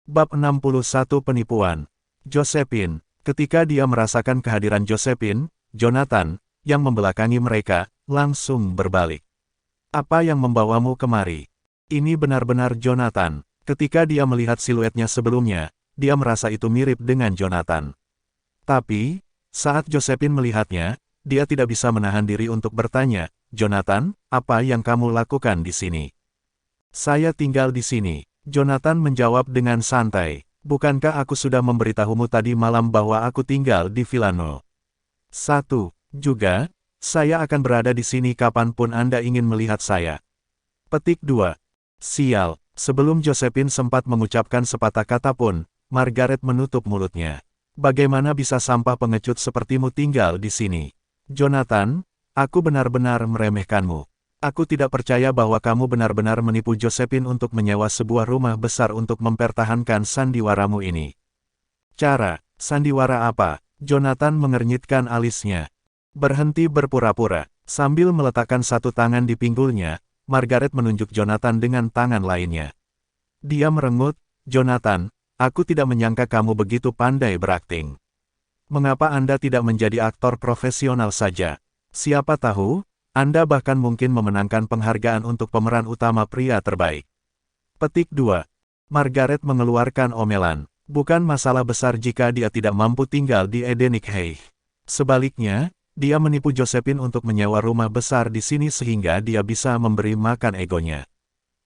Bab 61 Penipuan. Josephine. Ketika dia merasakan kehadiran Josephine, Jonathan, yang membelakangi mereka, langsung berbalik. "Apa yang membawamu kemari?" Ini benar-benar Jonathan. Ketika dia melihat siluetnya sebelumnya, dia merasa itu mirip dengan Jonathan. Tapi, saat Josephine melihatnya, dia tidak bisa menahan diri untuk bertanya, "Jonathan, apa yang kamu lakukan di sini?" "Saya tinggal di sini." Jonathan menjawab dengan santai. "Bukankah aku sudah memberitahumu tadi malam bahwa aku tinggal di Villa No. 1. Juga, saya akan berada di sini kapanpun Anda ingin melihat saya." Petik 2. Sial, sebelum Josephine sempat mengucapkan sepatah kata pun, Margaret menutup mulutnya. "Bagaimana bisa sampah pengecut sepertimu tinggal di sini? Jonathan, aku benar-benar meremehkanmu. Aku tidak percaya bahwa kamu benar-benar menipu Josephine untuk menyewa sebuah rumah besar untuk mempertahankan sandiwaramu ini." "Cara, sandiwara apa?" Jonathan mengernyitkan alisnya. "Berhenti berpura-pura." Sambil meletakkan satu tangan di pinggulnya, Margaret menunjuk Jonathan dengan tangan lainnya. Dia merengut, "Jonathan, aku tidak menyangka kamu begitu pandai berakting. Mengapa Anda tidak menjadi aktor profesional saja? Siapa tahu, Anda bahkan mungkin memenangkan penghargaan untuk pemeran utama pria terbaik." Petik 2. Margaret mengeluarkan omelan. Bukan masalah besar jika dia tidak mampu tinggal di Edenic High. Sebaliknya, dia menipu Josephine untuk menyewa rumah besar di sini sehingga dia bisa memberi makan egonya.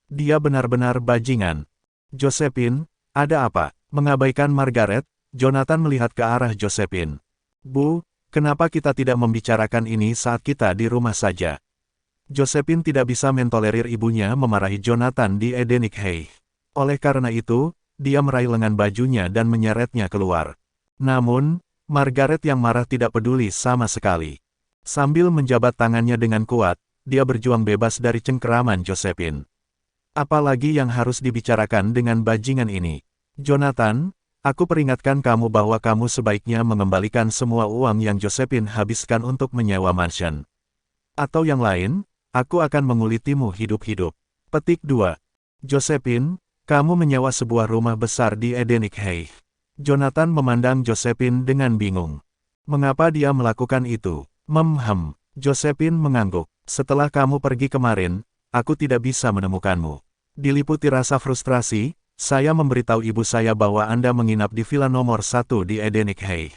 Dia benar-benar bajingan. "Josephine, ada apa?" Mengabaikan Margaret, Jonathan melihat ke arah Josephine. "Bu, kenapa kita tidak membicarakan ini saat kita di rumah saja?" Josephine tidak bisa mentolerir ibunya memarahi Jonathan di Edenic High. Oleh karena itu, dia meraih lengan bajunya dan menyeretnya keluar. Namun, Margaret yang marah tidak peduli sama sekali. Sambil menjabat tangannya dengan kuat, dia berjuang bebas dari cengkeraman Josephine. "Apalagi yang harus dibicarakan dengan bajingan ini? Jonathan, aku peringatkan kamu bahwa kamu sebaiknya mengembalikan semua uang yang Josephine habiskan untuk menyewa mansion. Atau yang lain, aku akan mengulitimu hidup-hidup." Petik 2. Josephine, kamu menyewa sebuah rumah besar di Edenic High. Jonathan memandang Josephine dengan bingung. Mengapa dia melakukan itu? Josephine mengangguk. "Setelah kamu pergi kemarin, aku tidak bisa menemukanmu." Diliputi rasa frustrasi, "Saya memberitahu ibu saya bahwa Anda menginap di villa nomor 1 di Edenic High."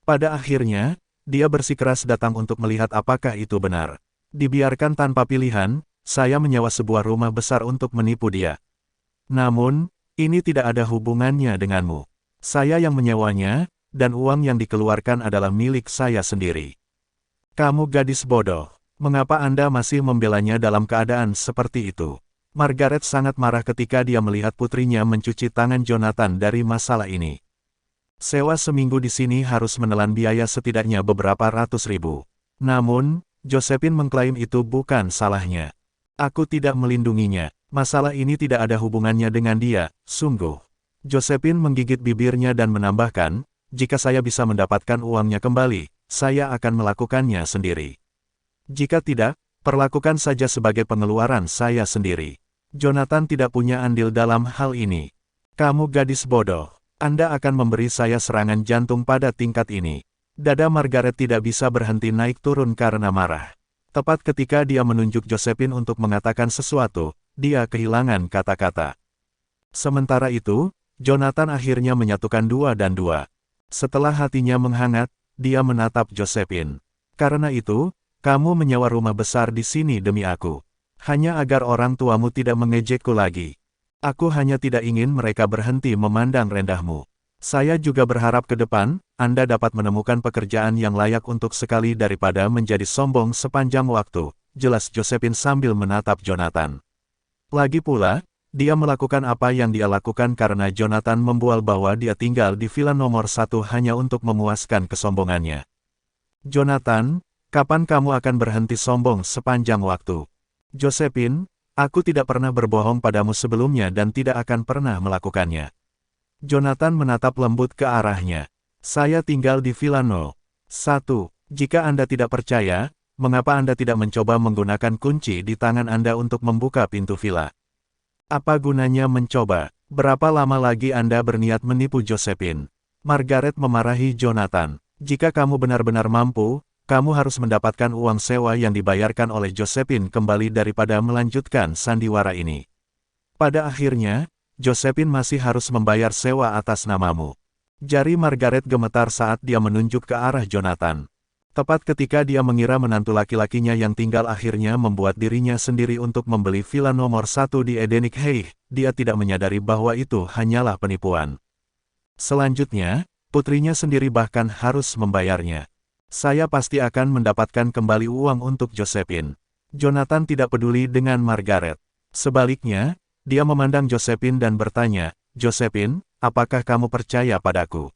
Pada akhirnya, dia bersikeras datang untuk melihat apakah itu benar. Dibiarkan tanpa pilihan, saya menyewa sebuah rumah besar untuk menipu dia. Namun, ini tidak ada hubungannya denganmu. Saya yang menyewanya, dan uang yang dikeluarkan adalah milik saya sendiri. Kamu gadis bodoh. Mengapa Anda masih membelanya dalam keadaan seperti itu? Margaret sangat marah ketika dia melihat putrinya mencuci tangan Jonathan dari masalah ini. Sewa seminggu di sini harus menelan biaya setidaknya beberapa ratus ribu. Namun, Josephine mengklaim itu bukan salahnya. "Aku tidak melindunginya. Masalah ini tidak ada hubungannya dengan dia, sungguh." Josephine menggigit bibirnya dan menambahkan, "Jika saya bisa mendapatkan uangnya kembali, saya akan melakukannya sendiri. Jika tidak, perlakukan saja sebagai pengeluaran saya sendiri. Jonathan tidak punya andil dalam hal ini. Kamu gadis bodoh. Anda akan memberi saya serangan jantung pada tingkat ini." Dada Margaret tidak bisa berhenti naik turun karena marah. Tepat ketika dia menunjuk Josephine untuk mengatakan sesuatu, dia kehilangan kata-kata. Sementara itu, Jonathan akhirnya menyatukan 2 dan 2. Setelah hatinya menghangat, dia menatap Josephine. "Karena itu, kamu menyewa rumah besar di sini demi aku. Hanya agar orang tuamu tidak mengejekku lagi. Aku hanya tidak ingin mereka berhenti memandang rendahmu. Saya juga berharap ke depan, Anda dapat menemukan pekerjaan yang layak untuk sekali daripada menjadi sombong sepanjang waktu," jelas Josephine sambil menatap Jonathan. Lagi pula, dia melakukan apa yang dia lakukan karena Jonathan membual bahwa dia tinggal di villa nomor 1 hanya untuk memuaskan kesombongannya. "Jonathan, kapan kamu akan berhenti sombong sepanjang waktu?" "Josephine, aku tidak pernah berbohong padamu sebelumnya dan tidak akan pernah melakukannya." Jonathan menatap lembut ke arahnya. "Saya tinggal di Villa No. 1. Jika Anda tidak percaya, mengapa Anda tidak mencoba menggunakan kunci di tangan Anda untuk membuka pintu villa?" "Apa gunanya mencoba?" Berapa lama lagi Anda berniat menipu Josephine? Margaret memarahi Jonathan. Jika kamu benar-benar mampu, kamu harus mendapatkan uang sewa yang dibayarkan oleh Josephine kembali daripada melanjutkan sandiwara ini. Pada akhirnya, Josephine masih harus membayar sewa atas namamu. Jari Margaret gemetar saat dia menunjuk ke arah Jonathan. Tepat ketika dia mengira menantu laki-lakinya yang tinggal akhirnya membuat dirinya sendiri untuk membeli villa nomor 1 di Edenic Heights, dia tidak menyadari bahwa itu hanyalah penipuan. Selanjutnya, putrinya sendiri bahkan harus membayarnya. Saya pasti akan mendapatkan kembali uang untuk Josephine. Jonathan tidak peduli dengan Margaret. Sebaliknya, dia memandang Josephine dan bertanya, Josephine, apakah kamu percaya padaku?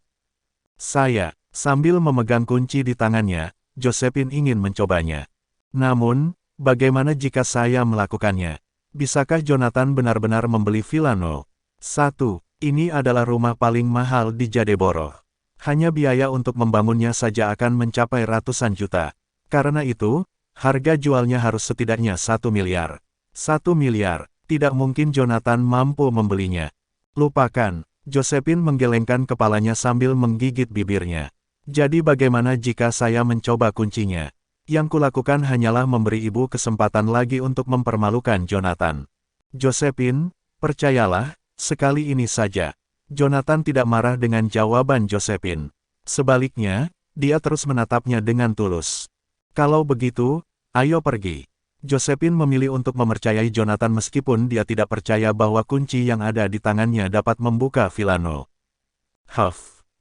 Saya. Sambil memegang kunci di tangannya, Josephine ingin mencobanya. Namun, bagaimana jika saya melakukannya? Bisakah Jonathan benar-benar membeli villa No. 1? Ini adalah rumah paling mahal di Jadeboro. Hanya biaya untuk membangunnya saja akan mencapai ratusan juta. Karena itu, harga jualnya harus setidaknya 1 miliar. 1 miliar, tidak mungkin Jonathan mampu membelinya. Lupakan, Josephine menggelengkan kepalanya sambil menggigit bibirnya. Jadi bagaimana jika saya mencoba kuncinya? Yang kulakukan hanyalah memberi ibu kesempatan lagi untuk mempermalukan Jonathan. Josephine, percayalah, sekali ini saja. Jonathan tidak marah dengan jawaban Josephine. Sebaliknya, dia terus menatapnya dengan tulus. Kalau begitu, ayo pergi. Josephine memilih untuk mempercayai Jonathan meskipun dia tidak percaya bahwa kunci yang ada di tangannya dapat membuka villa No.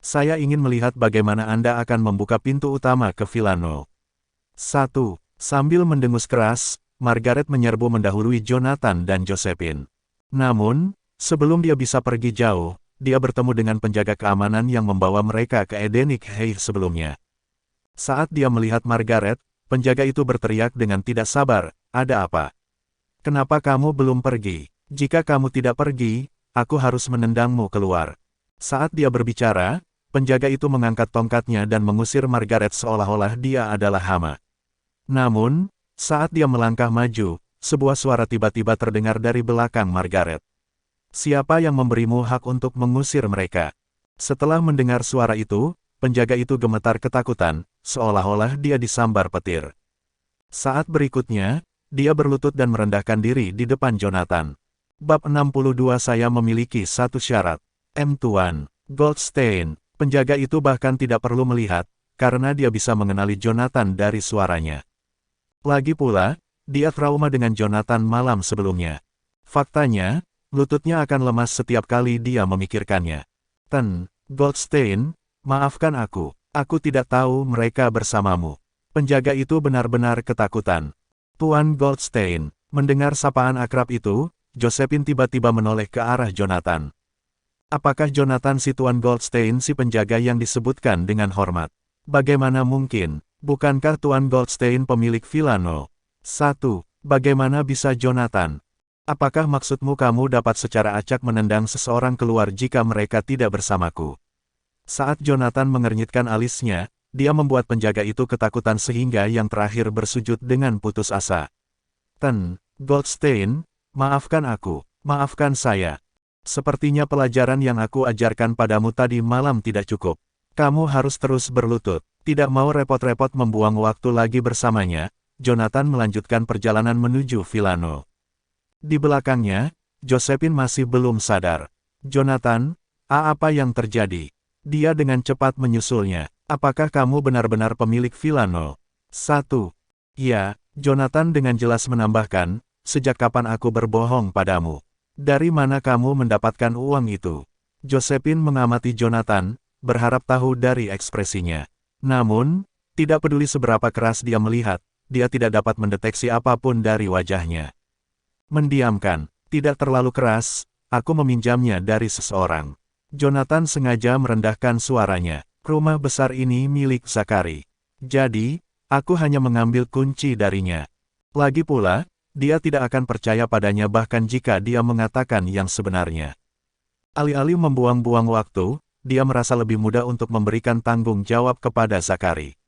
Saya ingin melihat bagaimana Anda akan membuka pintu utama ke villa No. 1. Sambil mendengus keras, Margaret menyerbu mendahului Jonathan dan Josephine. Namun, sebelum dia bisa pergi jauh, dia bertemu dengan penjaga keamanan yang membawa mereka ke Edenic Heights sebelumnya. Saat dia melihat Margaret, penjaga itu berteriak dengan tidak sabar, ada apa? Kenapa kamu belum pergi? Jika kamu tidak pergi, aku harus menendangmu keluar. Saat dia berbicara, penjaga itu mengangkat tongkatnya dan mengusir Margaret seolah-olah dia adalah hama. Namun, saat dia melangkah maju, sebuah suara tiba-tiba terdengar dari belakang Margaret. Siapa yang memberimu hak untuk mengusir mereka? Setelah mendengar suara itu, penjaga itu gemetar ketakutan, seolah-olah dia disambar petir. Saat berikutnya, dia berlutut dan merendahkan diri di depan Jonathan. Bab 62 Saya memiliki satu syarat. Tuan Goldstein. Penjaga itu bahkan tidak perlu melihat, karena dia bisa mengenali Jonathan dari suaranya. Lagi pula, dia trauma dengan Jonathan malam sebelumnya. Faktanya, lututnya akan lemas setiap kali dia memikirkannya. Goldstein, maafkan aku tidak tahu mereka bersamamu. Penjaga itu benar-benar ketakutan. Tuan Goldstein, mendengar sapaan akrab itu, Josephine tiba-tiba menoleh ke arah Jonathan. Apakah Jonathan si Tuan Goldstein si penjaga yang disebutkan dengan hormat? Bagaimana mungkin? Bukankah Tuan Goldstein pemilik villa No. 1? Bagaimana bisa Jonathan? Apakah maksudmu kamu dapat secara acak menendang seseorang keluar jika mereka tidak bersamaku? Saat Jonathan mengernyitkan alisnya, dia membuat penjaga itu ketakutan sehingga yang terakhir bersujud dengan putus asa. Goldstein, maafkan aku, maafkan saya. Sepertinya pelajaran yang aku ajarkan padamu tadi malam tidak cukup. Kamu harus terus berlutut. Tidak mau repot-repot membuang waktu lagi bersamanya, Jonathan melanjutkan perjalanan menuju villa No. Di belakangnya, Josephine masih belum sadar. Jonathan, apa yang terjadi? Dia dengan cepat menyusulnya. Apakah kamu benar-benar pemilik villa No. 1? Ya, Jonathan dengan jelas menambahkan, sejak kapan aku berbohong padamu? Dari mana kamu mendapatkan uang itu? Josephine mengamati Jonathan, berharap tahu dari ekspresinya. Namun, tidak peduli seberapa keras dia melihat, dia tidak dapat mendeteksi apapun dari wajahnya. Mendiamkan, tidak terlalu keras, aku meminjamnya dari seseorang. Jonathan sengaja merendahkan suaranya. Rumah besar ini milik Zachary. Jadi, aku hanya mengambil kunci darinya. Lagi pula, dia tidak akan percaya padanya bahkan jika dia mengatakan yang sebenarnya. Alih-alih membuang-buang waktu, dia merasa lebih mudah untuk memberikan tanggung jawab kepada Zachary.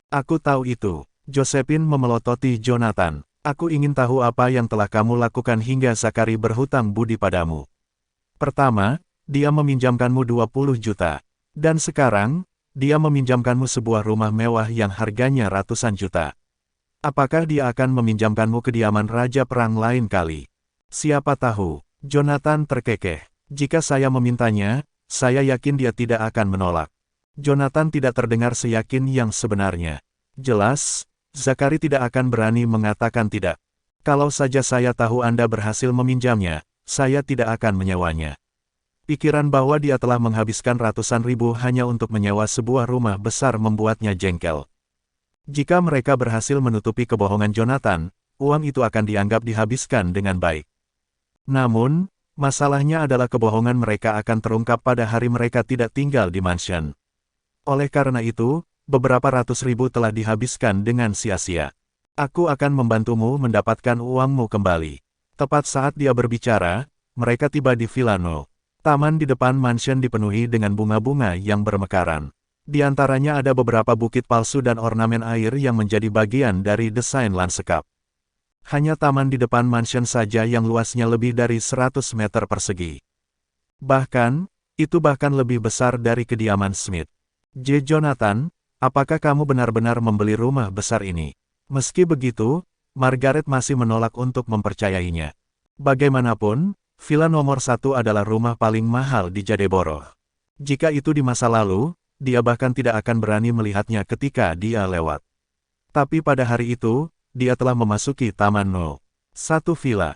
Aku tahu itu. Josephine memelototi Jonathan. Aku ingin tahu apa yang telah kamu lakukan hingga Zachary berhutang budi padamu. Pertama, dia meminjamkanmu 20 juta. Dan sekarang, dia meminjamkanmu sebuah rumah mewah yang harganya ratusan juta. Apakah dia akan meminjamkanmu kediaman Raja Perang lain kali? Siapa tahu, Jonathan terkekeh. Jika saya memintanya, saya yakin dia tidak akan menolak. Jonathan tidak terdengar seyakin yang sebenarnya. Jelas, Zakari tidak akan berani mengatakan tidak. Kalau saja saya tahu Anda berhasil meminjamnya, saya tidak akan menyewanya. Pikiran bahwa dia telah menghabiskan ratusan ribu hanya untuk menyewa sebuah rumah besar membuatnya jengkel. Jika mereka berhasil menutupi kebohongan Jonathan, uang itu akan dianggap dihabiskan dengan baik. Namun, masalahnya adalah kebohongan mereka akan terungkap pada hari mereka tidak tinggal di mansion. Oleh karena itu, beberapa ratus ribu telah dihabiskan dengan sia-sia. Aku akan membantumu mendapatkan uangmu kembali. Tepat saat dia berbicara, mereka tiba di Villa No. Taman di depan mansion dipenuhi dengan bunga-bunga yang bermekaran. Di antaranya ada beberapa bukit palsu dan ornamen air yang menjadi bagian dari desain lanskap. Hanya taman di depan mansion saja yang luasnya lebih dari 100 meter persegi. Bahkan, itu bahkan lebih besar dari kediaman Smith. J. Jonathan, apakah kamu benar-benar membeli rumah besar ini? Meski begitu, Margaret masih menolak untuk mempercayainya. Bagaimanapun, Villa nomor 1 adalah rumah paling mahal di Jadeborough. Jika itu di masa lalu, dia bahkan tidak akan berani melihatnya ketika dia lewat. Tapi pada hari itu, dia telah memasuki Taman No. 1 Villa.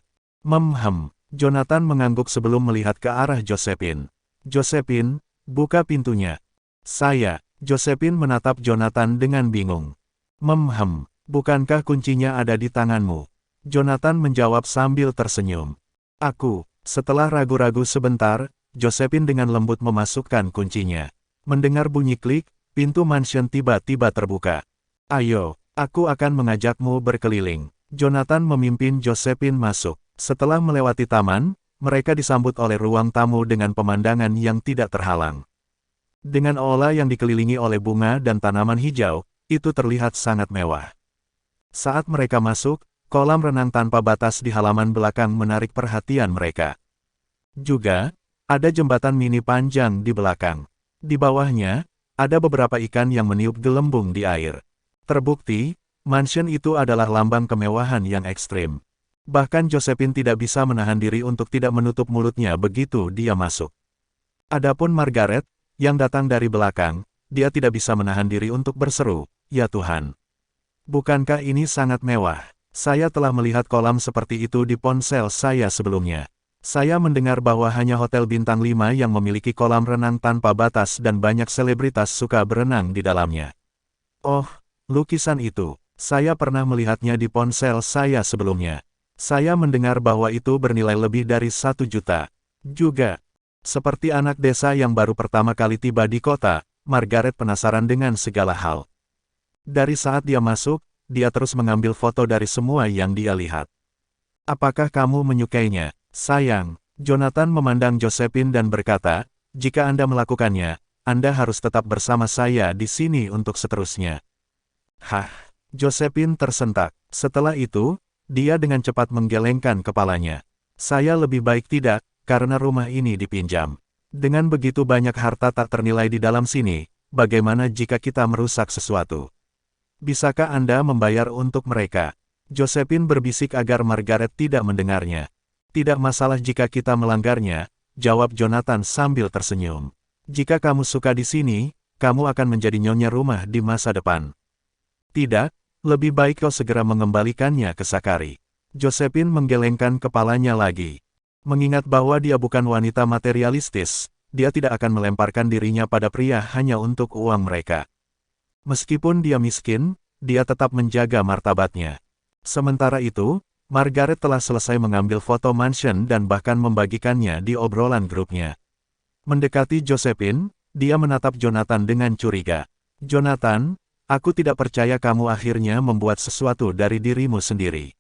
Jonathan mengangguk sebelum melihat ke arah Josephine. Josephine, buka pintunya. Josephine menatap Jonathan dengan bingung. Bukankah kuncinya ada di tanganmu? Jonathan menjawab sambil tersenyum. Setelah ragu-ragu sebentar, Josephine dengan lembut memasukkan kuncinya. Mendengar bunyi klik, pintu mansion tiba-tiba terbuka. Ayo, aku akan mengajakmu berkeliling. Jonathan memimpin Josephine masuk. Setelah melewati taman, mereka disambut oleh ruang tamu dengan pemandangan yang tidak terhalang. Dengan aula yang dikelilingi oleh bunga dan tanaman hijau, itu terlihat sangat mewah. Saat mereka masuk, kolam renang tanpa batas di halaman belakang menarik perhatian mereka. Juga, ada jembatan mini panjang di belakang. Di bawahnya, ada beberapa ikan yang meniup gelembung di air. Terbukti, mansion itu adalah lambang kemewahan yang ekstrim. Bahkan Josephine tidak bisa menahan diri untuk tidak menutup mulutnya begitu dia masuk. Adapun Margaret, yang datang dari belakang, dia tidak bisa menahan diri untuk berseru, "Ya Tuhan! Bukankah ini sangat mewah? Saya telah melihat kolam seperti itu di ponsel saya sebelumnya. Saya mendengar bahwa hanya hotel bintang 5 yang memiliki kolam renang tanpa batas dan banyak selebritas suka berenang di dalamnya. Oh, lukisan itu. Saya pernah melihatnya di ponsel saya sebelumnya. Saya mendengar bahwa itu bernilai lebih dari 1 juta. Juga, seperti anak desa yang baru pertama kali tiba di kota, Margaret penasaran dengan segala hal. Dari saat dia masuk, dia terus mengambil foto dari semua yang dia lihat. Apakah kamu menyukainya? Sayang, Jonathan memandang Josephine dan berkata, jika Anda melakukannya, Anda harus tetap bersama saya di sini untuk seterusnya. Hah, Josephine tersentak. Setelah itu, dia dengan cepat menggelengkan kepalanya. Saya lebih baik tidak, karena rumah ini dipinjam. Dengan begitu banyak harta tak ternilai di dalam sini, bagaimana jika kita merusak sesuatu? Bisakah Anda membayar untuk mereka? Josephine berbisik agar Margaret tidak mendengarnya. Tidak masalah jika kita melanggarnya, jawab Jonathan sambil tersenyum. Jika kamu suka di sini, kamu akan menjadi nyonya rumah di masa depan. Tidak, lebih baik kau segera mengembalikannya ke Zakari. Josephine menggelengkan kepalanya lagi. Mengingat bahwa dia bukan wanita materialistis, dia tidak akan melemparkan dirinya pada pria hanya untuk uang mereka. Meskipun dia miskin, dia tetap menjaga martabatnya. Sementara itu, Margaret telah selesai mengambil foto mansion dan bahkan membagikannya di obrolan grupnya. Mendekati Josephine, dia menatap Jonathan dengan curiga. Jonathan, aku tidak percaya kamu akhirnya membuat sesuatu dari dirimu sendiri.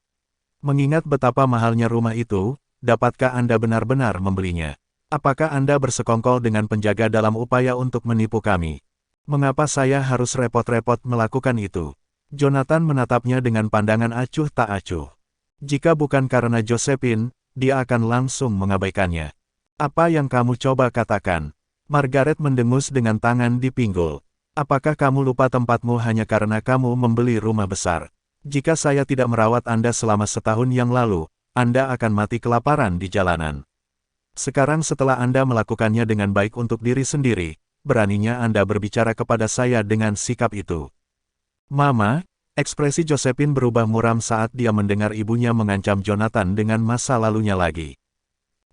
Mengingat betapa mahalnya rumah itu, dapatkah Anda benar-benar membelinya? Apakah Anda bersekongkol dengan penjaga dalam upaya untuk menipu kami? Mengapa saya harus repot-repot melakukan itu? Jonathan menatapnya dengan pandangan acuh tak acuh. Jika bukan karena Josephine, dia akan langsung mengabaikannya. Apa yang kamu coba katakan? Margaret mendengus dengan tangan di pinggul. Apakah kamu lupa tempatmu hanya karena kamu membeli rumah besar? Jika saya tidak merawat Anda selama setahun yang lalu, Anda akan mati kelaparan di jalanan. Sekarang setelah Anda melakukannya dengan baik untuk diri sendiri, beraninya Anda berbicara kepada saya dengan sikap itu. Mama, ekspresi Josephine berubah muram saat dia mendengar ibunya mengancam Jonathan dengan masa lalunya lagi.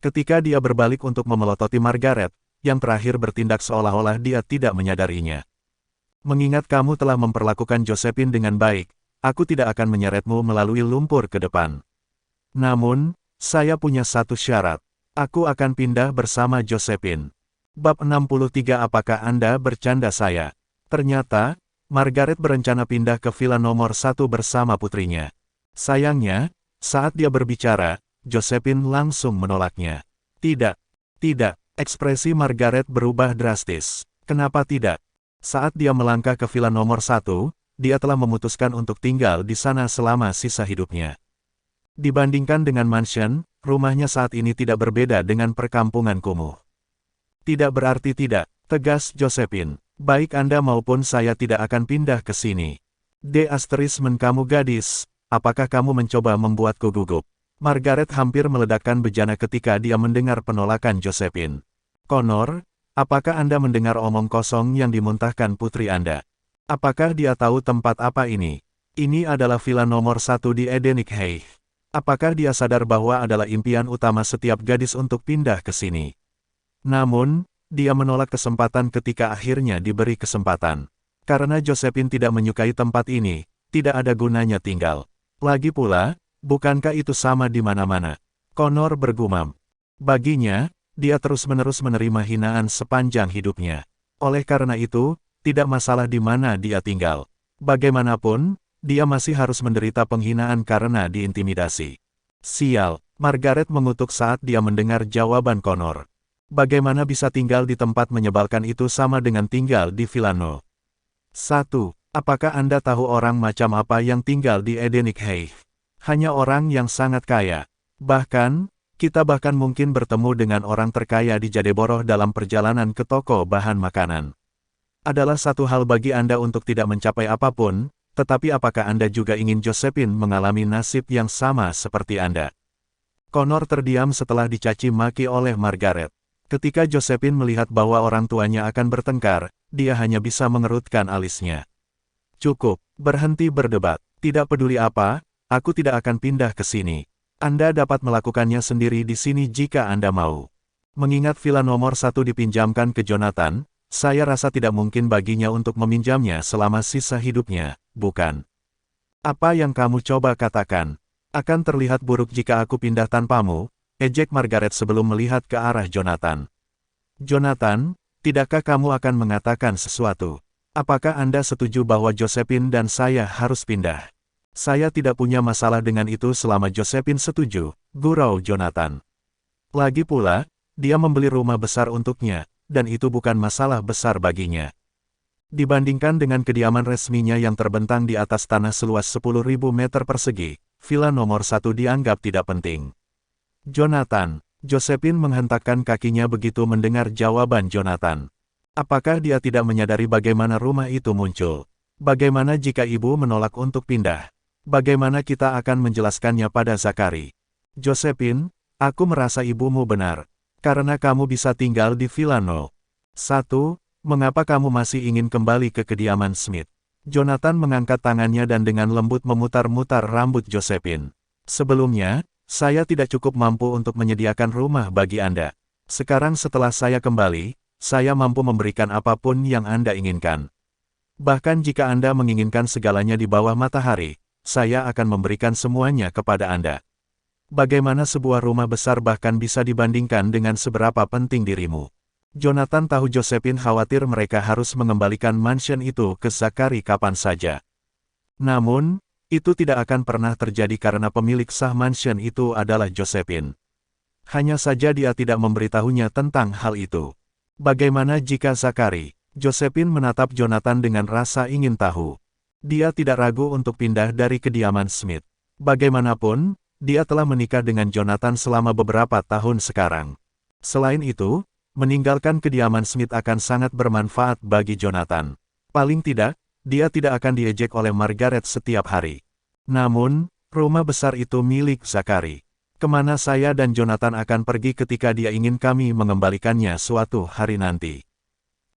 Ketika dia berbalik untuk memelototi Margaret, yang terakhir bertindak seolah-olah dia tidak menyadarinya. Mengingat kamu telah memperlakukan Josephine dengan baik, aku tidak akan menyeretmu melalui lumpur ke depan. Namun, saya punya satu syarat. Aku akan pindah bersama Josephine. Bab 63. Apakah Anda bercanda saya? Ternyata, Margaret berencana pindah ke villa nomor 1 bersama putrinya. Sayangnya, saat dia berbicara, Josephine langsung menolaknya. Tidak, tidak, ekspresi Margaret berubah drastis. Kenapa tidak? Saat dia melangkah ke villa nomor 1, dia telah memutuskan untuk tinggal di sana selama sisa hidupnya. Dibandingkan dengan mansion, rumahnya saat ini tidak berbeda dengan perkampungan kumuh. Tidak berarti tidak, tegas Josephine. Baik Anda maupun saya tidak akan pindah ke sini. Kamu gadis, apakah kamu mencoba membuatku gugup? Margaret hampir meledakkan bejana ketika dia mendengar penolakan Josephine. Connor, apakah Anda mendengar omong kosong yang dimuntahkan putri Anda? Apakah dia tahu tempat apa ini? Ini adalah villa nomor 1 di Edenic Heights. Apakah dia sadar bahwa adalah impian utama setiap gadis untuk pindah ke sini? Namun, dia menolak kesempatan ketika akhirnya diberi kesempatan. Karena Josephine tidak menyukai tempat ini, tidak ada gunanya tinggal. Lagi pula, bukankah itu sama di mana-mana? Connor bergumam. Baginya, dia terus-menerus menerima hinaan sepanjang hidupnya. Oleh karena itu, tidak masalah di mana dia tinggal. Bagaimanapun, dia masih harus menderita penghinaan karena diintimidasi. Sial, Margaret mengutuk saat dia mendengar jawaban Connor. Bagaimana bisa tinggal di tempat menyebalkan itu sama dengan tinggal di villa No. 1. Apakah Anda tahu orang macam apa yang tinggal di Edenic Heights? Hanya orang yang sangat kaya. Bahkan, kita bahkan mungkin bertemu dengan orang terkaya di Jadeborough dalam perjalanan ke toko bahan makanan. Adalah satu hal bagi Anda untuk tidak mencapai apapun, tetapi apakah Anda juga ingin Josephine mengalami nasib yang sama seperti Anda? Connor terdiam setelah dicaci maki oleh Margaret. Ketika Josephine melihat bahwa orang tuanya akan bertengkar, dia hanya bisa mengerutkan alisnya. Cukup, berhenti berdebat. Tidak peduli apa, aku tidak akan pindah ke sini. Anda dapat melakukannya sendiri di sini jika Anda mau. Mengingat villa nomor 1 dipinjamkan ke Jonathan, saya rasa tidak mungkin baginya untuk meminjamnya selama sisa hidupnya, bukan? Apa yang kamu coba katakan? Akan terlihat buruk jika aku pindah tanpamu, ejek Margaret sebelum melihat ke arah Jonathan. Jonathan, tidakkah kamu akan mengatakan sesuatu? Apakah Anda setuju bahwa Josephine dan saya harus pindah? Saya tidak punya masalah dengan itu selama Josephine setuju, gurau Jonathan. Lagi pula, dia membeli rumah besar untuknya, dan itu bukan masalah besar baginya. Dibandingkan dengan kediaman resminya yang terbentang di atas tanah seluas 10.000 meter persegi, villa nomor 1 dianggap tidak penting. Jonathan, Josephine menghentakkan kakinya begitu mendengar jawaban Jonathan. Apakah dia tidak menyadari bagaimana rumah itu muncul? Bagaimana jika ibu menolak untuk pindah? Bagaimana kita akan menjelaskannya pada Zachary? Josephine, aku merasa ibumu benar. Karena kamu bisa tinggal di villa No. 1, mengapa kamu masih ingin kembali ke kediaman Smith? Jonathan mengangkat tangannya dan dengan lembut memutar-mutar rambut Josephine. Sebelumnya, saya tidak cukup mampu untuk menyediakan rumah bagi Anda. Sekarang setelah saya kembali, saya mampu memberikan apapun yang Anda inginkan. Bahkan jika Anda menginginkan segalanya di bawah matahari, saya akan memberikan semuanya kepada Anda. Bagaimana sebuah rumah besar bahkan bisa dibandingkan dengan seberapa penting dirimu? Jonathan tahu Josephine khawatir mereka harus mengembalikan mansion itu ke Zachary kapan saja. Namun, itu tidak akan pernah terjadi karena pemilik sah mansion itu adalah Josephine. Hanya saja dia tidak memberitahunya tentang hal itu. Bagaimana jika Zachary? Josephine menatap Jonathan dengan rasa ingin tahu. Dia tidak ragu untuk pindah dari kediaman Smith. Bagaimanapun, dia telah menikah dengan Jonathan selama beberapa tahun sekarang. Selain itu, meninggalkan kediaman Smith akan sangat bermanfaat bagi Jonathan. Paling tidak, dia tidak akan diejek oleh Margaret setiap hari. Namun, rumah besar itu milik Zachary. Kemana saya dan Jonathan akan pergi ketika dia ingin kami mengembalikannya suatu hari nanti?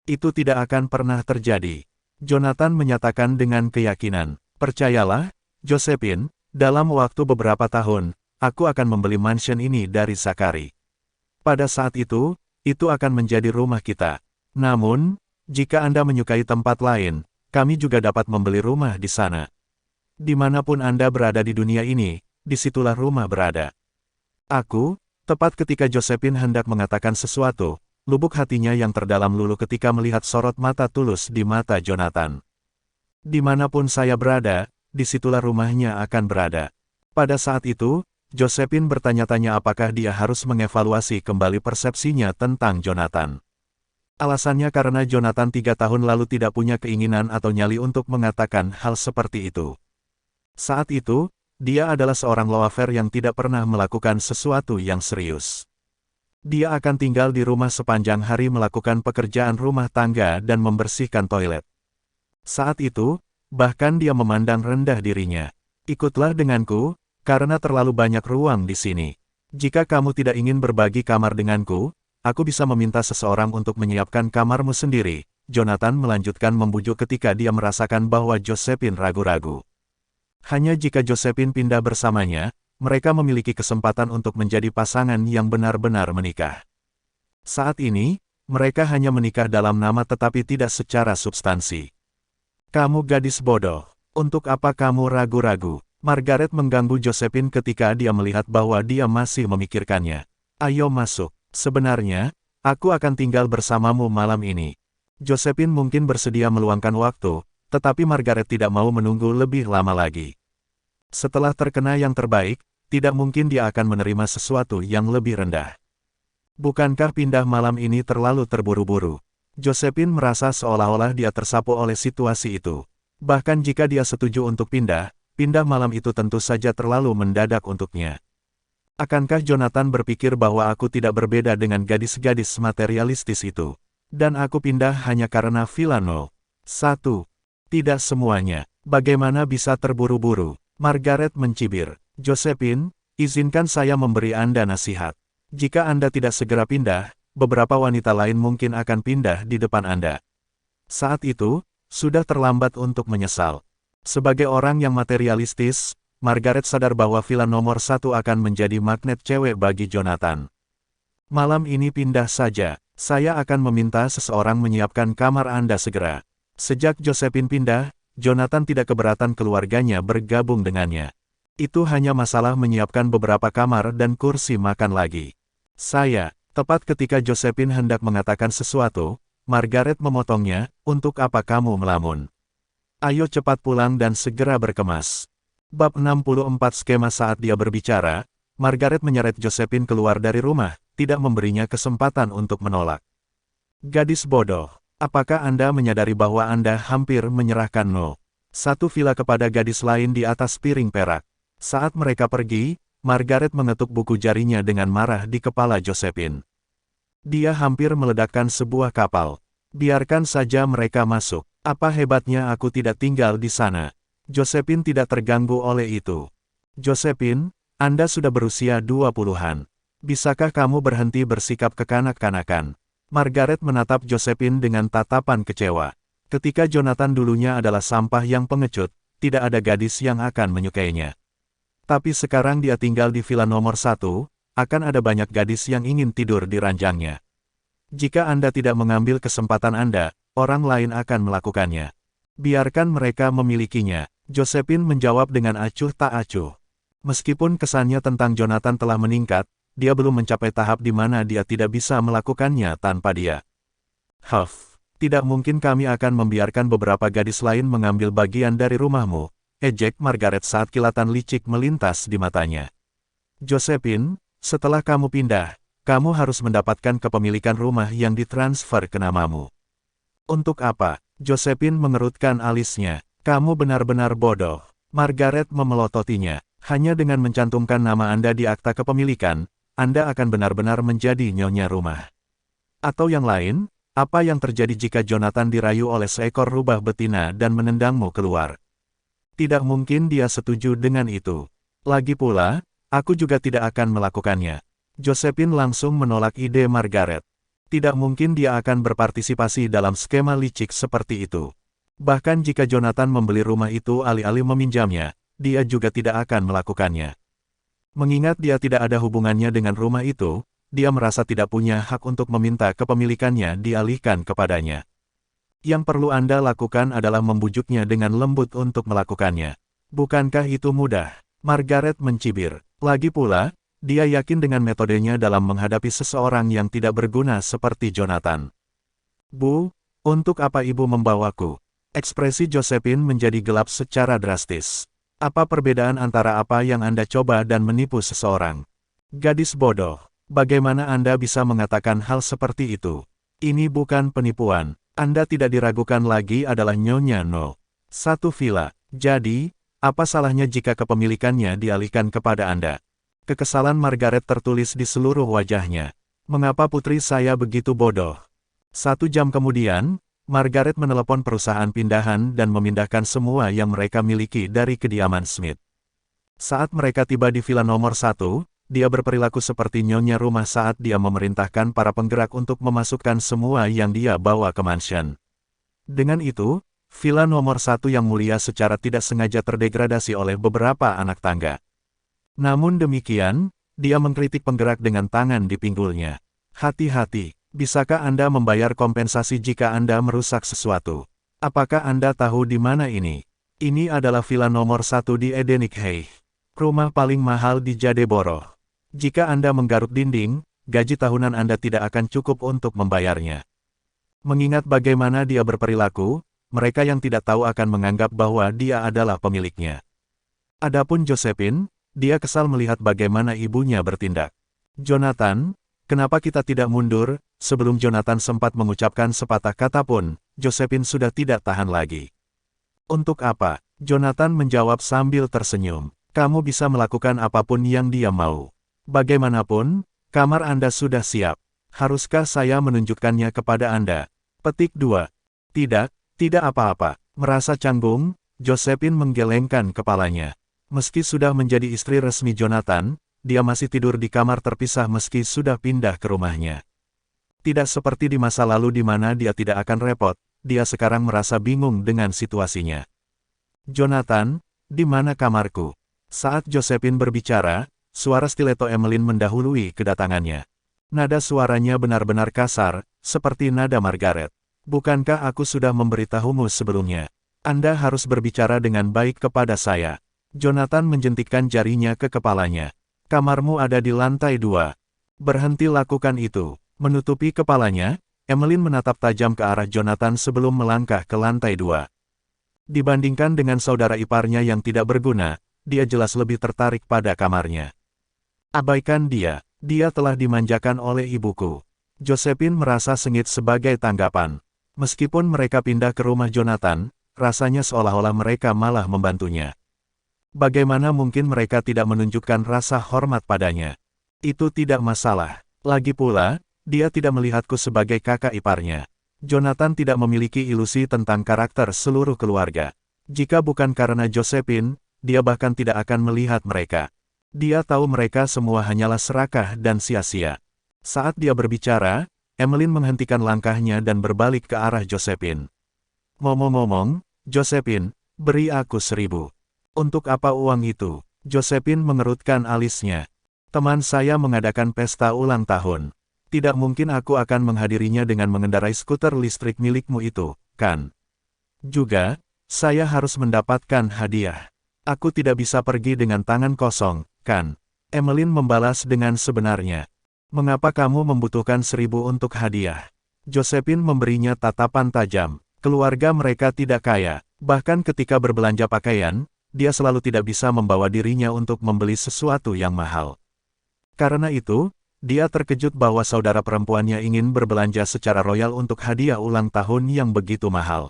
Itu tidak akan pernah terjadi. Jonathan menyatakan dengan keyakinan. Percayalah, Josephine, dalam waktu beberapa tahun, aku akan membeli mansion ini dari Zachary. Pada saat itu akan menjadi rumah kita. Namun, jika Anda menyukai tempat lain, kami juga dapat membeli rumah di sana. Dimanapun Anda berada di dunia ini, disitulah rumah berada. Aku, tepat ketika Josephine hendak mengatakan sesuatu, lubuk hatinya yang terdalam luluh ketika melihat sorot mata tulus di mata Jonathan. Dimanapun saya berada, disitulah rumahnya akan berada. Pada saat itu, Josephine bertanya-tanya apakah dia harus mengevaluasi kembali persepsinya tentang Jonathan. Alasannya karena Jonathan 3 tahun lalu tidak punya keinginan atau nyali untuk mengatakan hal seperti itu. Saat itu, dia adalah seorang loafer yang tidak pernah melakukan sesuatu yang serius. Dia akan tinggal di rumah sepanjang hari melakukan pekerjaan rumah tangga dan membersihkan toilet. Saat itu, bahkan dia memandang rendah dirinya. Ikutlah denganku, karena terlalu banyak ruang di sini. Jika kamu tidak ingin berbagi kamar denganku, aku bisa meminta seseorang untuk menyiapkan kamarmu sendiri. Jonathan melanjutkan membujuk ketika dia merasakan bahwa Josephine ragu-ragu. Hanya jika Josephine pindah bersamanya, mereka memiliki kesempatan untuk menjadi pasangan yang benar-benar menikah. Saat ini, mereka hanya menikah dalam nama tetapi tidak secara substansi. Kamu gadis bodoh. Untuk apa kamu ragu-ragu? Margaret mengganggu Josephine ketika dia melihat bahwa dia masih memikirkannya. Ayo masuk. Sebenarnya, aku akan tinggal bersamamu malam ini. Josephine mungkin bersedia meluangkan waktu, tetapi Margaret tidak mau menunggu lebih lama lagi. Setelah terkena yang terbaik, tidak mungkin dia akan menerima sesuatu yang lebih rendah. Bukankah pindah malam ini terlalu terburu-buru? Josephine merasa seolah-olah dia tersapu oleh situasi itu. Bahkan jika dia setuju untuk pindah malam itu tentu saja terlalu mendadak untuknya. Akankah Jonathan berpikir bahwa aku tidak berbeda dengan gadis-gadis materialistis itu? Dan aku pindah hanya karena Villa No. 1. Tidak semuanya. Bagaimana bisa terburu-buru? Margaret mencibir. Josephine, izinkan saya memberi Anda nasihat. Jika Anda tidak segera pindah, beberapa wanita lain mungkin akan pindah di depan Anda. Saat itu, sudah terlambat untuk menyesal. Sebagai orang yang materialistis, Margaret sadar bahwa villa nomor 1 akan menjadi magnet cewek bagi Jonathan. Malam ini pindah saja, saya akan meminta seseorang menyiapkan kamar Anda segera. Sejak Josephine pindah, Jonathan tidak keberatan keluarganya bergabung dengannya. Itu hanya masalah menyiapkan beberapa kamar dan kursi makan lagi. Tepat ketika Josephine hendak mengatakan sesuatu, Margaret memotongnya, untuk apa kamu melamun? Ayo cepat pulang dan segera berkemas. Bab 64 skema saat dia berbicara, Margaret menyeret Josephine keluar dari rumah, tidak memberinya kesempatan untuk menolak. Gadis bodoh, apakah Anda menyadari bahwa Anda hampir menyerahkan No. 1 villa kepada gadis lain di atas piring perak? Saat mereka pergi, Margaret mengetuk buku jarinya dengan marah di kepala Josephine. Dia hampir meledakkan sebuah kapal. Biarkan saja mereka masuk. Apa hebatnya aku tidak tinggal di sana? Josephine tidak terganggu oleh itu. Josephine, Anda sudah berusia 20-an. Bisakah kamu berhenti bersikap kekanak-kanakan? Margaret menatap Josephine dengan tatapan kecewa. Ketika Jonathan dulunya adalah sampah yang pengecut, tidak ada gadis yang akan menyukainya. Tapi sekarang dia tinggal di villa nomor 1, akan ada banyak gadis yang ingin tidur di ranjangnya. Jika Anda tidak mengambil kesempatan Anda, orang lain akan melakukannya. Biarkan mereka memilikinya. Josephine menjawab dengan acuh tak acuh. Meskipun kesannya tentang Jonathan telah meningkat, dia belum mencapai tahap di mana dia tidak bisa melakukannya tanpa dia. Tidak mungkin kami akan membiarkan beberapa gadis lain mengambil bagian dari rumahmu, ejek Margaret saat kilatan licik melintas di matanya. Josephine, setelah kamu pindah, kamu harus mendapatkan kepemilikan rumah yang ditransfer ke namamu. Untuk apa? Josephine mengerutkan alisnya. Kamu benar-benar bodoh. Margaret memelototinya. Hanya dengan mencantumkan nama Anda di akta kepemilikan, Anda akan benar-benar menjadi nyonya rumah. Atau yang lain, apa yang terjadi jika Jonathan dirayu oleh seekor rubah betina dan menendangmu keluar? Tidak mungkin dia setuju dengan itu. Lagi pula, aku juga tidak akan melakukannya. Josephine langsung menolak ide Margaret. Tidak mungkin dia akan berpartisipasi dalam skema licik seperti itu. Bahkan jika Jonathan membeli rumah itu alih-alih meminjamnya, dia juga tidak akan melakukannya. Mengingat dia tidak ada hubungannya dengan rumah itu, dia merasa tidak punya hak untuk meminta kepemilikannya dialihkan kepadanya. Yang perlu Anda lakukan adalah membujuknya dengan lembut untuk melakukannya. Bukankah itu mudah? Margaret mencibir. Lagi pula, dia yakin dengan metodenya dalam menghadapi seseorang yang tidak berguna seperti Jonathan. Bu, untuk apa ibu membawaku? Ekspresi Josephine menjadi gelap secara drastis. Apa perbedaan antara apa yang Anda coba dan menipu seseorang? Gadis bodoh, bagaimana Anda bisa mengatakan hal seperti itu? Ini bukan penipuan. Anda tidak diragukan lagi adalah Nyonya No. Satu villa. Jadi, apa salahnya jika kepemilikannya dialihkan kepada Anda? Kekesalan Margaret tertulis di seluruh wajahnya. Mengapa putri saya begitu bodoh? 1 jam kemudian, Margaret menelepon perusahaan pindahan dan memindahkan semua yang mereka miliki dari kediaman Smith. Saat mereka tiba di villa nomor 1, dia berperilaku seperti nyonya rumah saat dia memerintahkan para penggerak untuk memasukkan semua yang dia bawa ke mansion. Dengan itu, villa nomor 1 yang mulia secara tidak sengaja terdegradasi oleh beberapa anak tangga. Namun demikian, dia mengkritik penggerak dengan tangan di pinggulnya. Hati-hati. Bisakah Anda membayar kompensasi jika Anda merusak sesuatu? Apakah Anda tahu di mana ini? Ini adalah villa nomor 1 di Edenic Hay. Rumah paling mahal di Jadeboro. Jika Anda menggaruk dinding, gaji tahunan Anda tidak akan cukup untuk membayarnya. Mengingat bagaimana dia berperilaku, mereka yang tidak tahu akan menganggap bahwa dia adalah pemiliknya. Adapun Josephine, dia kesal melihat bagaimana ibunya bertindak. Jonathan, kenapa kita tidak mundur? Sebelum Jonathan sempat mengucapkan sepatah kata pun, Josephine sudah tidak tahan lagi. Untuk apa? Jonathan menjawab sambil tersenyum. Kamu bisa melakukan apapun yang dia mau. Bagaimanapun, kamar Anda sudah siap. Haruskah saya menunjukkannya kepada Anda? Petik 2. Tidak, tidak apa-apa. Merasa canggung, Josephine menggelengkan kepalanya. Meski sudah menjadi istri resmi Jonathan, dia masih tidur di kamar terpisah meski sudah pindah ke rumahnya. Tidak seperti di masa lalu di mana dia tidak akan repot, dia sekarang merasa bingung dengan situasinya. Jonathan, di mana kamarku? Saat Josephine berbicara, suara stiletto Emmeline mendahului kedatangannya. Nada suaranya benar-benar kasar, seperti nada Margaret. Bukankah aku sudah memberitahumu sebelumnya? Anda harus berbicara dengan baik kepada saya. Jonathan menjentikkan jarinya ke kepalanya. Kamarmu ada di lantai 2. Berhenti lakukan itu. Menutupi kepalanya, Emmeline menatap tajam ke arah Jonathan sebelum melangkah ke lantai 2. Dibandingkan dengan saudara iparnya yang tidak berguna, dia jelas lebih tertarik pada kamarnya. Abaikan dia, dia telah dimanjakan oleh ibuku. Josephine merasa sengit sebagai tanggapan. Meskipun mereka pindah ke rumah Jonathan, rasanya seolah-olah mereka malah membantunya. Bagaimana mungkin mereka tidak menunjukkan rasa hormat padanya? Itu tidak masalah. Lagi pula, dia tidak melihatku sebagai kakak iparnya. Jonathan tidak memiliki ilusi tentang karakter seluruh keluarga. Jika bukan karena Josephine, dia bahkan tidak akan melihat mereka. Dia tahu mereka semua hanyalah serakah dan sia-sia. Saat dia berbicara, Emmeline menghentikan langkahnya dan berbalik ke arah Josephine. Ngomong-ngomong, Josephine, beri aku 1.000. Untuk apa uang itu? Josephine mengerutkan alisnya. Teman saya mengadakan pesta ulang tahun. Tidak mungkin aku akan menghadirinya dengan mengendarai skuter listrik milikmu itu, kan? Juga, saya harus mendapatkan hadiah. Aku tidak bisa pergi dengan tangan kosong, kan? Emmeline membalas dengan sebenarnya. Mengapa kamu membutuhkan 1.000 untuk hadiah? Josephine memberinya tatapan tajam. Keluarga mereka tidak kaya. Bahkan ketika berbelanja pakaian, dia selalu tidak bisa membawa dirinya untuk membeli sesuatu yang mahal. Karena itu, dia terkejut bahwa saudara perempuannya ingin berbelanja secara royal untuk hadiah ulang tahun yang begitu mahal.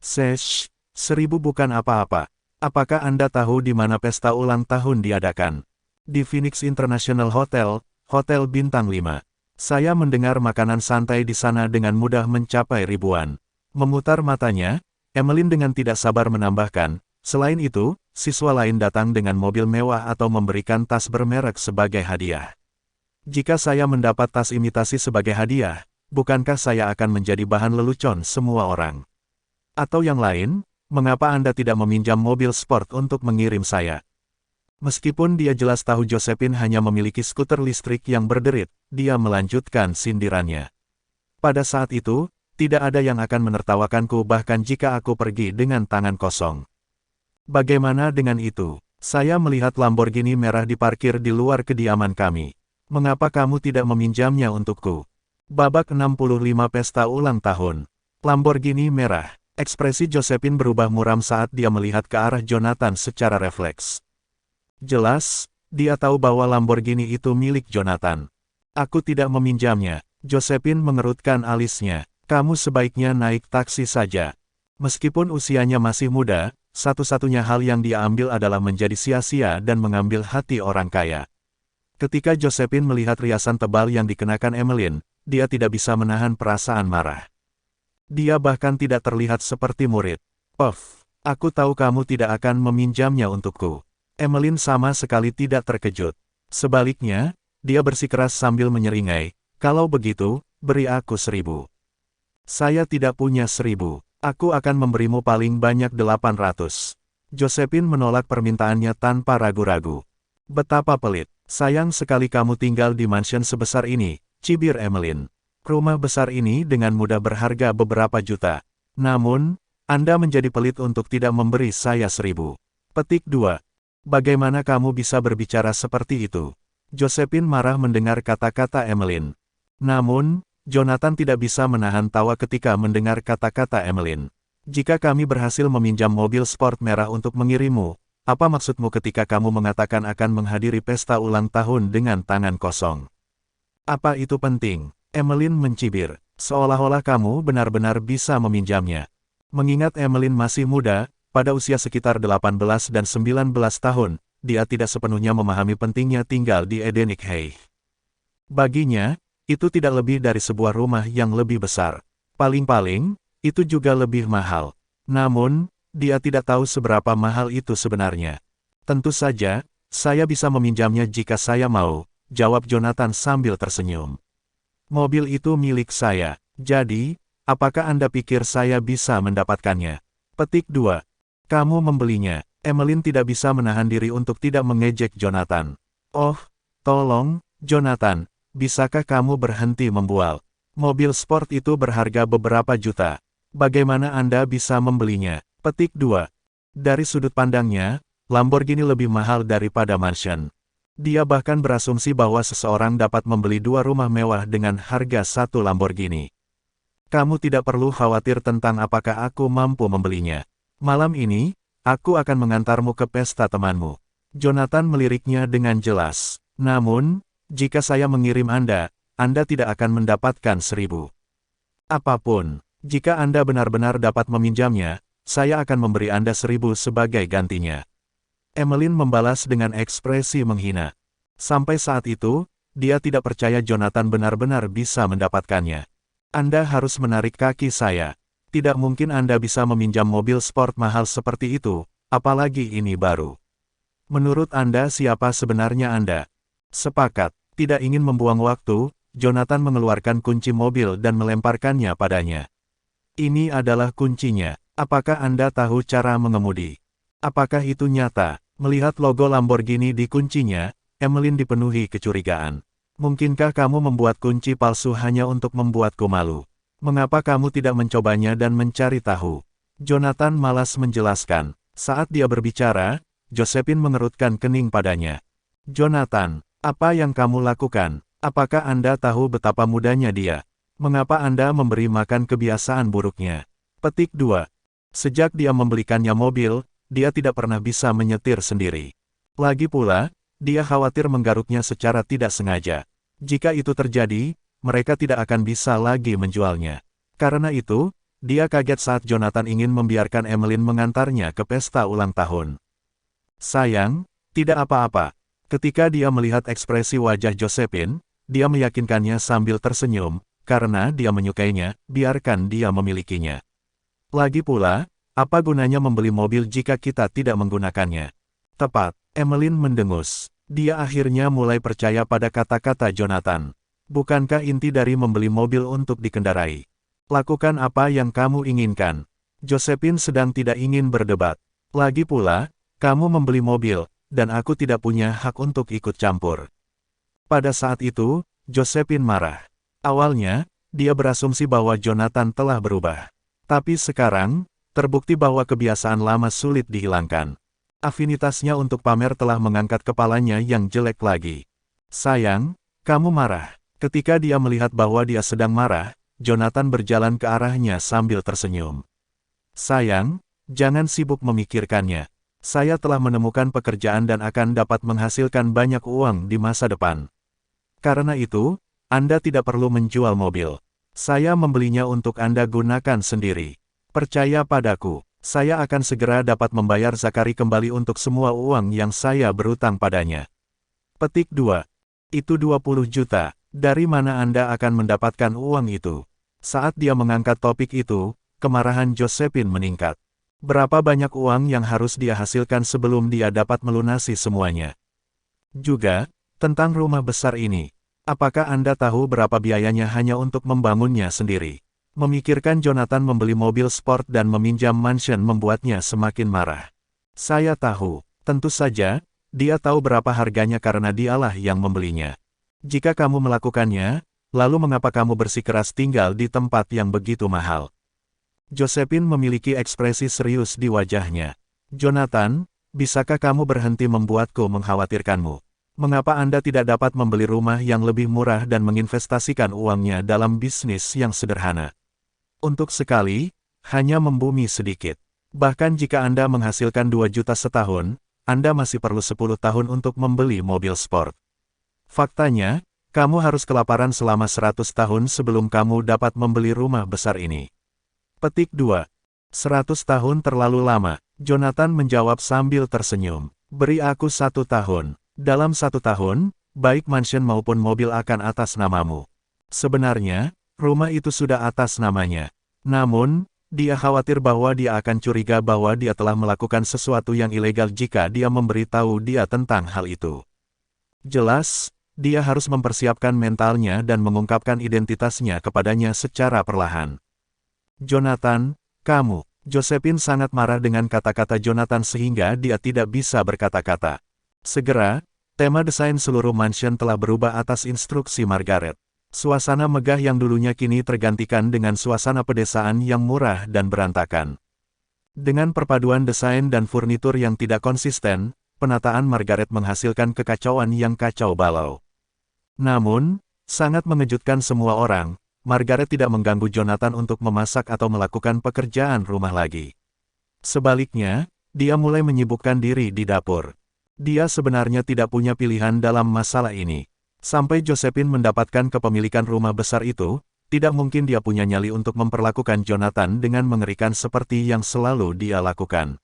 Sesh, 1.000 bukan apa-apa. Apakah Anda tahu di mana pesta ulang tahun diadakan? Di Phoenix International Hotel, Hotel Bintang 5. Saya mendengar makanan santai di sana dengan mudah mencapai ribuan. Memutar matanya, Emeline dengan tidak sabar menambahkan, selain itu, siswa lain datang dengan mobil mewah atau memberikan tas bermerek sebagai hadiah. Jika saya mendapat tas imitasi sebagai hadiah, bukankah saya akan menjadi bahan lelucon semua orang? Atau yang lain, mengapa Anda tidak meminjam mobil sport untuk mengirim saya? Meskipun dia jelas tahu Josephine hanya memiliki skuter listrik yang berderit, dia melanjutkan sindirannya. Pada saat itu, tidak ada yang akan menertawakanku bahkan jika aku pergi dengan tangan kosong. Bagaimana dengan itu? Saya melihat Lamborghini merah diparkir di luar kediaman kami. Mengapa kamu tidak meminjamnya untukku? Babak 65 pesta ulang tahun. Lamborghini merah. Ekspresi Josephine berubah muram saat dia melihat ke arah Jonathan secara refleks. Jelas, dia tahu bahwa Lamborghini itu milik Jonathan. Aku tidak meminjamnya. Josephine mengerutkan alisnya. Kamu sebaiknya naik taksi saja. Meskipun usianya masih muda, satu-satunya hal yang dia ambil adalah menjadi sia-sia dan mengambil hati orang kaya. Ketika Josephine melihat riasan tebal yang dikenakan Emeline, dia tidak bisa menahan perasaan marah. Dia bahkan tidak terlihat seperti murid. Puff, aku tahu kamu tidak akan meminjamnya untukku. Emeline sama sekali tidak terkejut. Sebaliknya, dia bersikeras sambil menyeringai, kalau begitu, beri aku 1.000. Saya tidak punya 1.000. Aku akan memberimu paling banyak 800. Josephine menolak permintaannya tanpa ragu-ragu. Betapa pelit. Sayang sekali kamu tinggal di mansion sebesar ini, cibir Emeline. Rumah besar ini dengan mudah berharga beberapa juta. Namun, Anda menjadi pelit untuk tidak memberi saya 1.000. Petik 2. Bagaimana kamu bisa berbicara seperti itu? Josephine marah mendengar kata-kata Emeline. Namun, Jonathan tidak bisa menahan tawa ketika mendengar kata-kata Emeline. Jika kami berhasil meminjam mobil sport merah untuk mengirimmu, apa maksudmu ketika kamu mengatakan akan menghadiri pesta ulang tahun dengan tangan kosong? Apa itu penting? Emeline mencibir, seolah-olah kamu benar-benar bisa meminjamnya. Mengingat Emeline masih muda, pada usia sekitar 18 dan 19 tahun, dia tidak sepenuhnya memahami pentingnya tinggal di Edenic High. Baginya, itu tidak lebih dari sebuah rumah yang lebih besar. Paling-paling, itu juga lebih mahal. Namun, dia tidak tahu seberapa mahal itu sebenarnya. Tentu saja, saya bisa meminjamnya jika saya mau, jawab Jonathan sambil tersenyum. Mobil itu milik saya, jadi, apakah Anda pikir saya bisa mendapatkannya? Petik 2. Kamu membelinya. Emeline tidak bisa menahan diri untuk tidak mengejek Jonathan. Oh, tolong, Jonathan, bisakah kamu berhenti membual? Mobil sport itu berharga beberapa juta. Bagaimana Anda bisa membelinya? Petik 2. Dari sudut pandangnya, Lamborghini lebih mahal daripada mansion. Dia bahkan berasumsi bahwa seseorang dapat membeli 2 rumah mewah dengan harga 1 Lamborghini. Kamu tidak perlu khawatir tentang apakah aku mampu membelinya. Malam ini, aku akan mengantarmu ke pesta temanmu. Jonathan meliriknya dengan jelas. Namun, jika saya mengirim Anda tidak akan mendapatkan 1.000. Apapun, jika Anda benar-benar dapat meminjamnya, saya akan memberi Anda 1.000 sebagai gantinya. Emeline membalas dengan ekspresi menghina. Sampai saat itu, dia tidak percaya Jonathan benar-benar bisa mendapatkannya. Anda harus menarik kaki saya. Tidak mungkin Anda bisa meminjam mobil sport mahal seperti itu, apalagi ini baru. Menurut Anda siapa sebenarnya Anda? Sepakat, tidak ingin membuang waktu, Jonathan mengeluarkan kunci mobil dan melemparkannya padanya. Ini adalah kuncinya. Apakah Anda tahu cara mengemudi? Apakah itu nyata? Melihat logo Lamborghini di kuncinya, Emeline dipenuhi kecurigaan. Mungkinkah kamu membuat kunci palsu hanya untuk membuatku malu? Mengapa kamu tidak mencobanya dan mencari tahu? Jonathan malas menjelaskan. Saat dia berbicara, Josephine mengerutkan kening padanya. Jonathan, apa yang kamu lakukan? Apakah Anda tahu betapa mudanya dia? Mengapa Anda memberi makan kebiasaan buruknya? Petik 2. Sejak dia membelikannya mobil, dia tidak pernah bisa menyetir sendiri. Lagi pula, dia khawatir menggaruknya secara tidak sengaja. Jika itu terjadi, mereka tidak akan bisa lagi menjualnya. Karena itu, dia kaget saat Jonathan ingin membiarkan Emeline mengantarnya ke pesta ulang tahun. Sayang, tidak apa-apa. Ketika dia melihat ekspresi wajah Josephine, dia meyakinkannya sambil tersenyum, karena dia menyukainya, biarkan dia memilikinya. Lagi pula, apa gunanya membeli mobil jika kita tidak menggunakannya? Tepat, Emmeline mendengus. Dia akhirnya mulai percaya pada kata-kata Jonathan. Bukankah inti dari membeli mobil untuk dikendarai? Lakukan apa yang kamu inginkan. Josephine sedang tidak ingin berdebat. Lagi pula, kamu membeli mobil, dan aku tidak punya hak untuk ikut campur. Pada saat itu, Josephine marah. Awalnya, dia berasumsi bahwa Jonathan telah berubah. Tapi sekarang, terbukti bahwa kebiasaan lama sulit dihilangkan. Afinitasnya untuk pamer telah mengangkat kepalanya yang jelek lagi. Sayang, kamu marah. Ketika dia melihat bahwa dia sedang marah, Jonathan berjalan ke arahnya sambil tersenyum. Sayang, jangan sibuk memikirkannya. Saya telah menemukan pekerjaan dan akan dapat menghasilkan banyak uang di masa depan. Karena itu, Anda tidak perlu menjual mobil. Saya membelinya untuk Anda gunakan sendiri. Percaya padaku, saya akan segera dapat membayar Zachary kembali untuk semua uang yang saya berutang padanya. Petik 2. Itu 20 juta. Dari mana Anda akan mendapatkan uang itu? Saat dia mengangkat topik itu, kemarahan Josephine meningkat. Berapa banyak uang yang harus dia hasilkan sebelum dia dapat melunasi semuanya? Juga, tentang rumah besar ini. Apakah Anda tahu berapa biayanya hanya untuk membangunnya sendiri? Memikirkan Jonathan membeli mobil sport dan meminjam mansion membuatnya semakin marah. Saya tahu, tentu saja, dia tahu berapa harganya karena dialah yang membelinya. Jika kamu melakukannya, lalu mengapa kamu bersikeras tinggal di tempat yang begitu mahal? Josephine memiliki ekspresi serius di wajahnya. Jonathan, bisakah kamu berhenti membuatku mengkhawatirkanmu? Mengapa Anda tidak dapat membeli rumah yang lebih murah dan menginvestasikan uangnya dalam bisnis yang sederhana? Untuk sekali, hanya membumi sedikit. Bahkan jika Anda menghasilkan 2 juta setahun, Anda masih perlu 10 tahun untuk membeli mobil sport. Faktanya, kamu harus kelaparan selama 100 tahun sebelum kamu dapat membeli rumah besar ini. Petik 2. 100 tahun terlalu lama, Jonathan menjawab sambil tersenyum. Beri aku 1 tahun. Dalam 1 tahun, baik mansion maupun mobil akan atas namamu. Sebenarnya, rumah itu sudah atas namanya. Namun, dia khawatir bahwa dia akan curiga bahwa dia telah melakukan sesuatu yang ilegal jika dia memberitahu dia tentang hal itu. Jelas, dia harus mempersiapkan mentalnya dan mengungkapkan identitasnya kepadanya secara perlahan. Jonathan, kamu. Josephine sangat marah dengan kata-kata Jonathan sehingga dia tidak bisa berkata-kata. Segera, tema desain seluruh mansion telah berubah atas instruksi Margaret. Suasana megah yang dulunya kini tergantikan dengan suasana pedesaan yang murah dan berantakan. Dengan perpaduan desain dan furnitur yang tidak konsisten, penataan Margaret menghasilkan kekacauan yang kacau balau. Namun, sangat mengejutkan semua orang, Margaret tidak mengganggu Jonathan untuk memasak atau melakukan pekerjaan rumah lagi. Sebaliknya, dia mulai menyibukkan diri di dapur. Dia sebenarnya tidak punya pilihan dalam masalah ini. Sampai Josephine mendapatkan kepemilikan rumah besar itu, tidak mungkin dia punya nyali untuk memperlakukan Jonathan dengan mengerikan seperti yang selalu dia lakukan.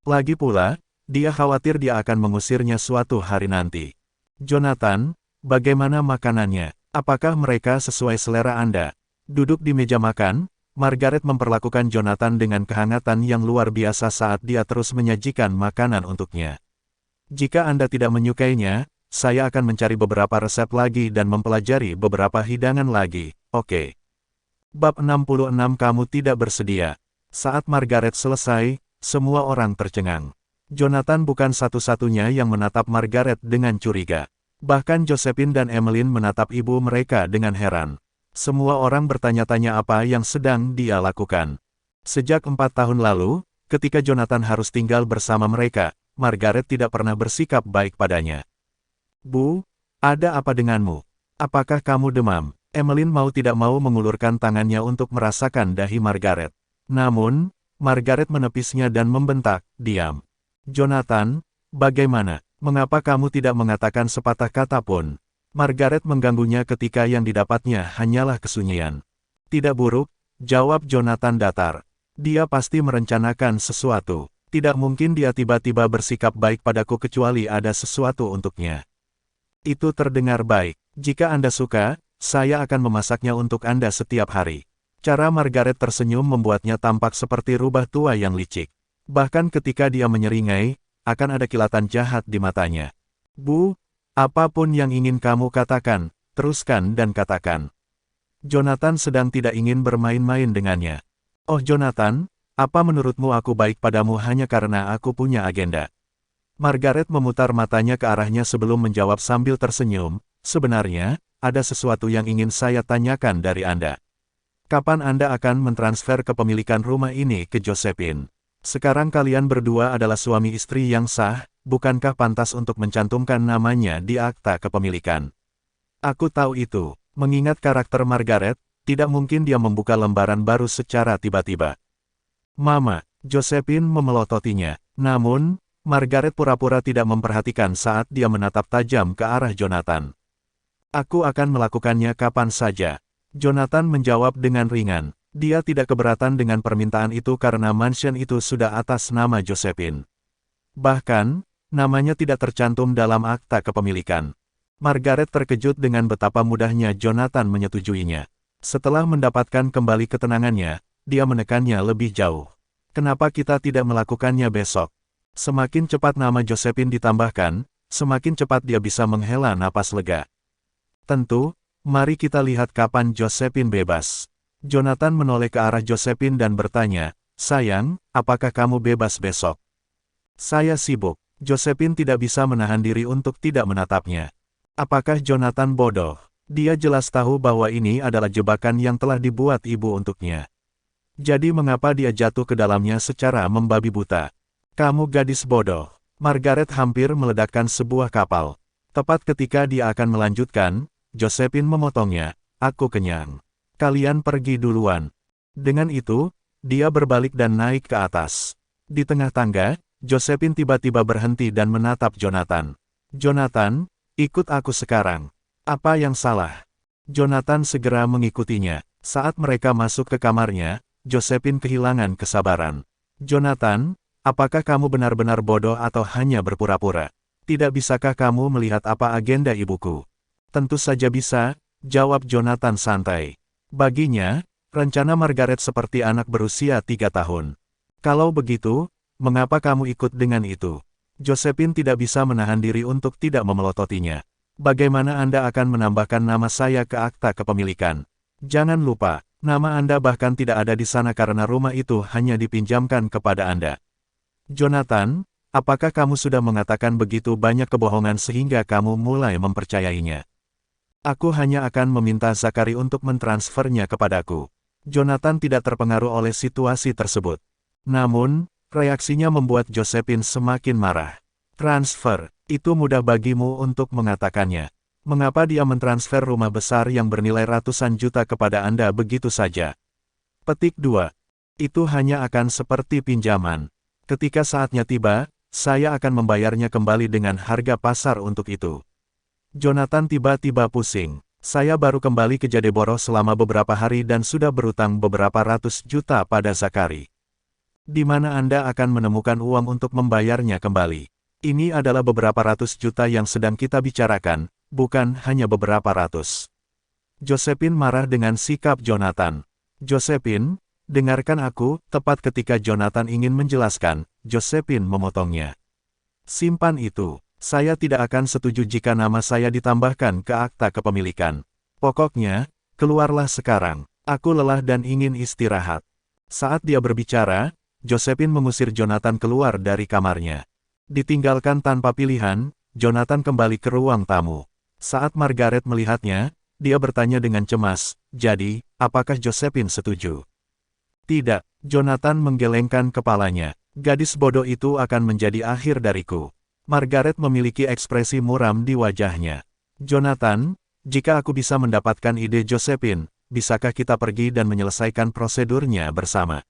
Lagi pula, dia khawatir dia akan mengusirnya suatu hari nanti. Jonathan, bagaimana makanannya? Apakah mereka sesuai selera Anda? Duduk di meja makan, Margaret memperlakukan Jonathan dengan kehangatan yang luar biasa saat dia terus menyajikan makanan untuknya. Jika Anda tidak menyukainya, saya akan mencari beberapa resep lagi dan mempelajari beberapa hidangan lagi, oke? Bab 66 Kamu tidak bersedia. Saat Margaret selesai, semua orang tercengang. Jonathan bukan satu-satunya yang menatap Margaret dengan curiga. Bahkan Josephine dan Emmeline menatap ibu mereka dengan heran. Semua orang bertanya-tanya apa yang sedang dia lakukan. Sejak 4 tahun lalu, ketika Jonathan harus tinggal bersama mereka, Margaret tidak pernah bersikap baik padanya. Bu, ada apa denganmu? Apakah kamu demam? Emmeline mau tidak mau mengulurkan tangannya untuk merasakan dahi Margaret. Namun, Margaret menepisnya dan membentak, diam. Jonathan, bagaimana? Mengapa kamu tidak mengatakan sepatah kata pun? Margaret mengganggunya ketika yang didapatnya hanyalah kesunyian. Tidak buruk, jawab Jonathan datar. Dia pasti merencanakan sesuatu. Tidak mungkin dia tiba-tiba bersikap baik padaku kecuali ada sesuatu untuknya. Itu terdengar baik. Jika Anda suka, saya akan memasaknya untuk Anda setiap hari. Cara Margaret tersenyum membuatnya tampak seperti rubah tua yang licik. Bahkan ketika dia menyeringai, akan ada kilatan jahat di matanya. Bu, apapun yang ingin kamu katakan, teruskan dan katakan. Jonathan sedang tidak ingin bermain-main dengannya. Oh Jonathan, apa menurutmu aku baik padamu hanya karena aku punya agenda? Margaret memutar matanya ke arahnya sebelum menjawab sambil tersenyum, sebenarnya, ada sesuatu yang ingin saya tanyakan dari Anda. Kapan Anda akan mentransfer kepemilikan rumah ini ke Josephine? Sekarang kalian berdua adalah suami istri yang sah, bukankah pantas untuk mencantumkan namanya di akta kepemilikan? Aku tahu itu, mengingat karakter Margaret, tidak mungkin dia membuka lembaran baru secara tiba-tiba. Mama, Josephine memelototinya, namun, Margaret pura-pura tidak memperhatikan saat dia menatap tajam ke arah Jonathan. Aku akan melakukannya kapan saja. Jonathan menjawab dengan ringan. Dia tidak keberatan dengan permintaan itu karena mansion itu sudah atas nama Josephine. Bahkan, namanya tidak tercantum dalam akta kepemilikan. Margaret terkejut dengan betapa mudahnya Jonathan menyetujuinya. Setelah mendapatkan kembali ketenangannya, dia menekannya lebih jauh. Kenapa kita tidak melakukannya besok? Semakin cepat nama Josephine ditambahkan, semakin cepat dia bisa menghela napas lega. Tentu, mari kita lihat kapan Josephine bebas. Jonathan menoleh ke arah Josephine dan bertanya, sayang, apakah kamu bebas besok? Saya sibuk. Josephine tidak bisa menahan diri untuk tidak menatapnya. Apakah Jonathan bodoh? Dia jelas tahu bahwa ini adalah jebakan yang telah dibuat ibu untuknya. Jadi mengapa dia jatuh ke dalamnya secara membabi buta? Kamu gadis bodoh. Margaret hampir meledakkan sebuah kapal. Tepat ketika dia akan melanjutkan, Josephine memotongnya, aku kenyang. Kalian pergi duluan. Dengan itu, dia berbalik dan naik ke atas. Di tengah tangga, Josephine tiba-tiba berhenti dan menatap Jonathan. Jonathan, ikut aku sekarang. Apa yang salah? Jonathan segera mengikutinya. Saat mereka masuk ke kamarnya, Josephine kehilangan kesabaran. Jonathan, apakah kamu benar-benar bodoh atau hanya berpura-pura? Tidak bisakah kamu melihat apa agenda ibuku? Tentu saja bisa, jawab Jonathan santai. Baginya, rencana Margaret seperti anak berusia 3 tahun. Kalau begitu, mengapa kamu ikut dengan itu? Josephine tidak bisa menahan diri untuk tidak memelototinya. Bagaimana Anda akan menambahkan nama saya ke akta kepemilikan? Jangan lupa, nama Anda bahkan tidak ada di sana karena rumah itu hanya dipinjamkan kepada Anda. Jonathan, apakah kamu sudah mengatakan begitu banyak kebohongan sehingga kamu mulai mempercayainya? Aku hanya akan meminta Zachary untuk mentransfernya kepadaku. Jonathan tidak terpengaruh oleh situasi tersebut. Namun, reaksinya membuat Josephine semakin marah. Transfer, itu mudah bagimu untuk mengatakannya. Mengapa dia mentransfer rumah besar yang bernilai ratusan juta kepada Anda begitu saja? Petik 2. Itu hanya akan seperti pinjaman. Ketika saatnya tiba, saya akan membayarnya kembali dengan harga pasar untuk itu. Jonathan tiba-tiba pusing. Saya baru kembali ke Jadeboro selama beberapa hari dan sudah berutang beberapa ratus juta pada Zachary. Di mana Anda akan menemukan uang untuk membayarnya kembali? Ini adalah beberapa ratus juta yang sedang kita bicarakan, bukan hanya beberapa ratus. Josephine marah dengan sikap Jonathan. Josephine, dengarkan aku. Tepat ketika Jonathan ingin menjelaskan, Josephine memotongnya. Simpan itu. Saya tidak akan setuju jika nama saya ditambahkan ke akta kepemilikan. Pokoknya, keluarlah sekarang. Aku lelah dan ingin istirahat. Saat dia berbicara, Josephine mengusir Jonathan keluar dari kamarnya. Ditinggalkan tanpa pilihan, Jonathan kembali ke ruang tamu. Saat Margaret melihatnya, dia bertanya dengan cemas, jadi, apakah Josephine setuju? Tidak, Jonathan menggelengkan kepalanya. Gadis bodoh itu akan menjadi akhir dariku. Margaret memiliki ekspresi muram di wajahnya. Jonathan, jika aku bisa mendapatkan ide Josephine, bisakah kita pergi dan menyelesaikan prosedurnya bersama?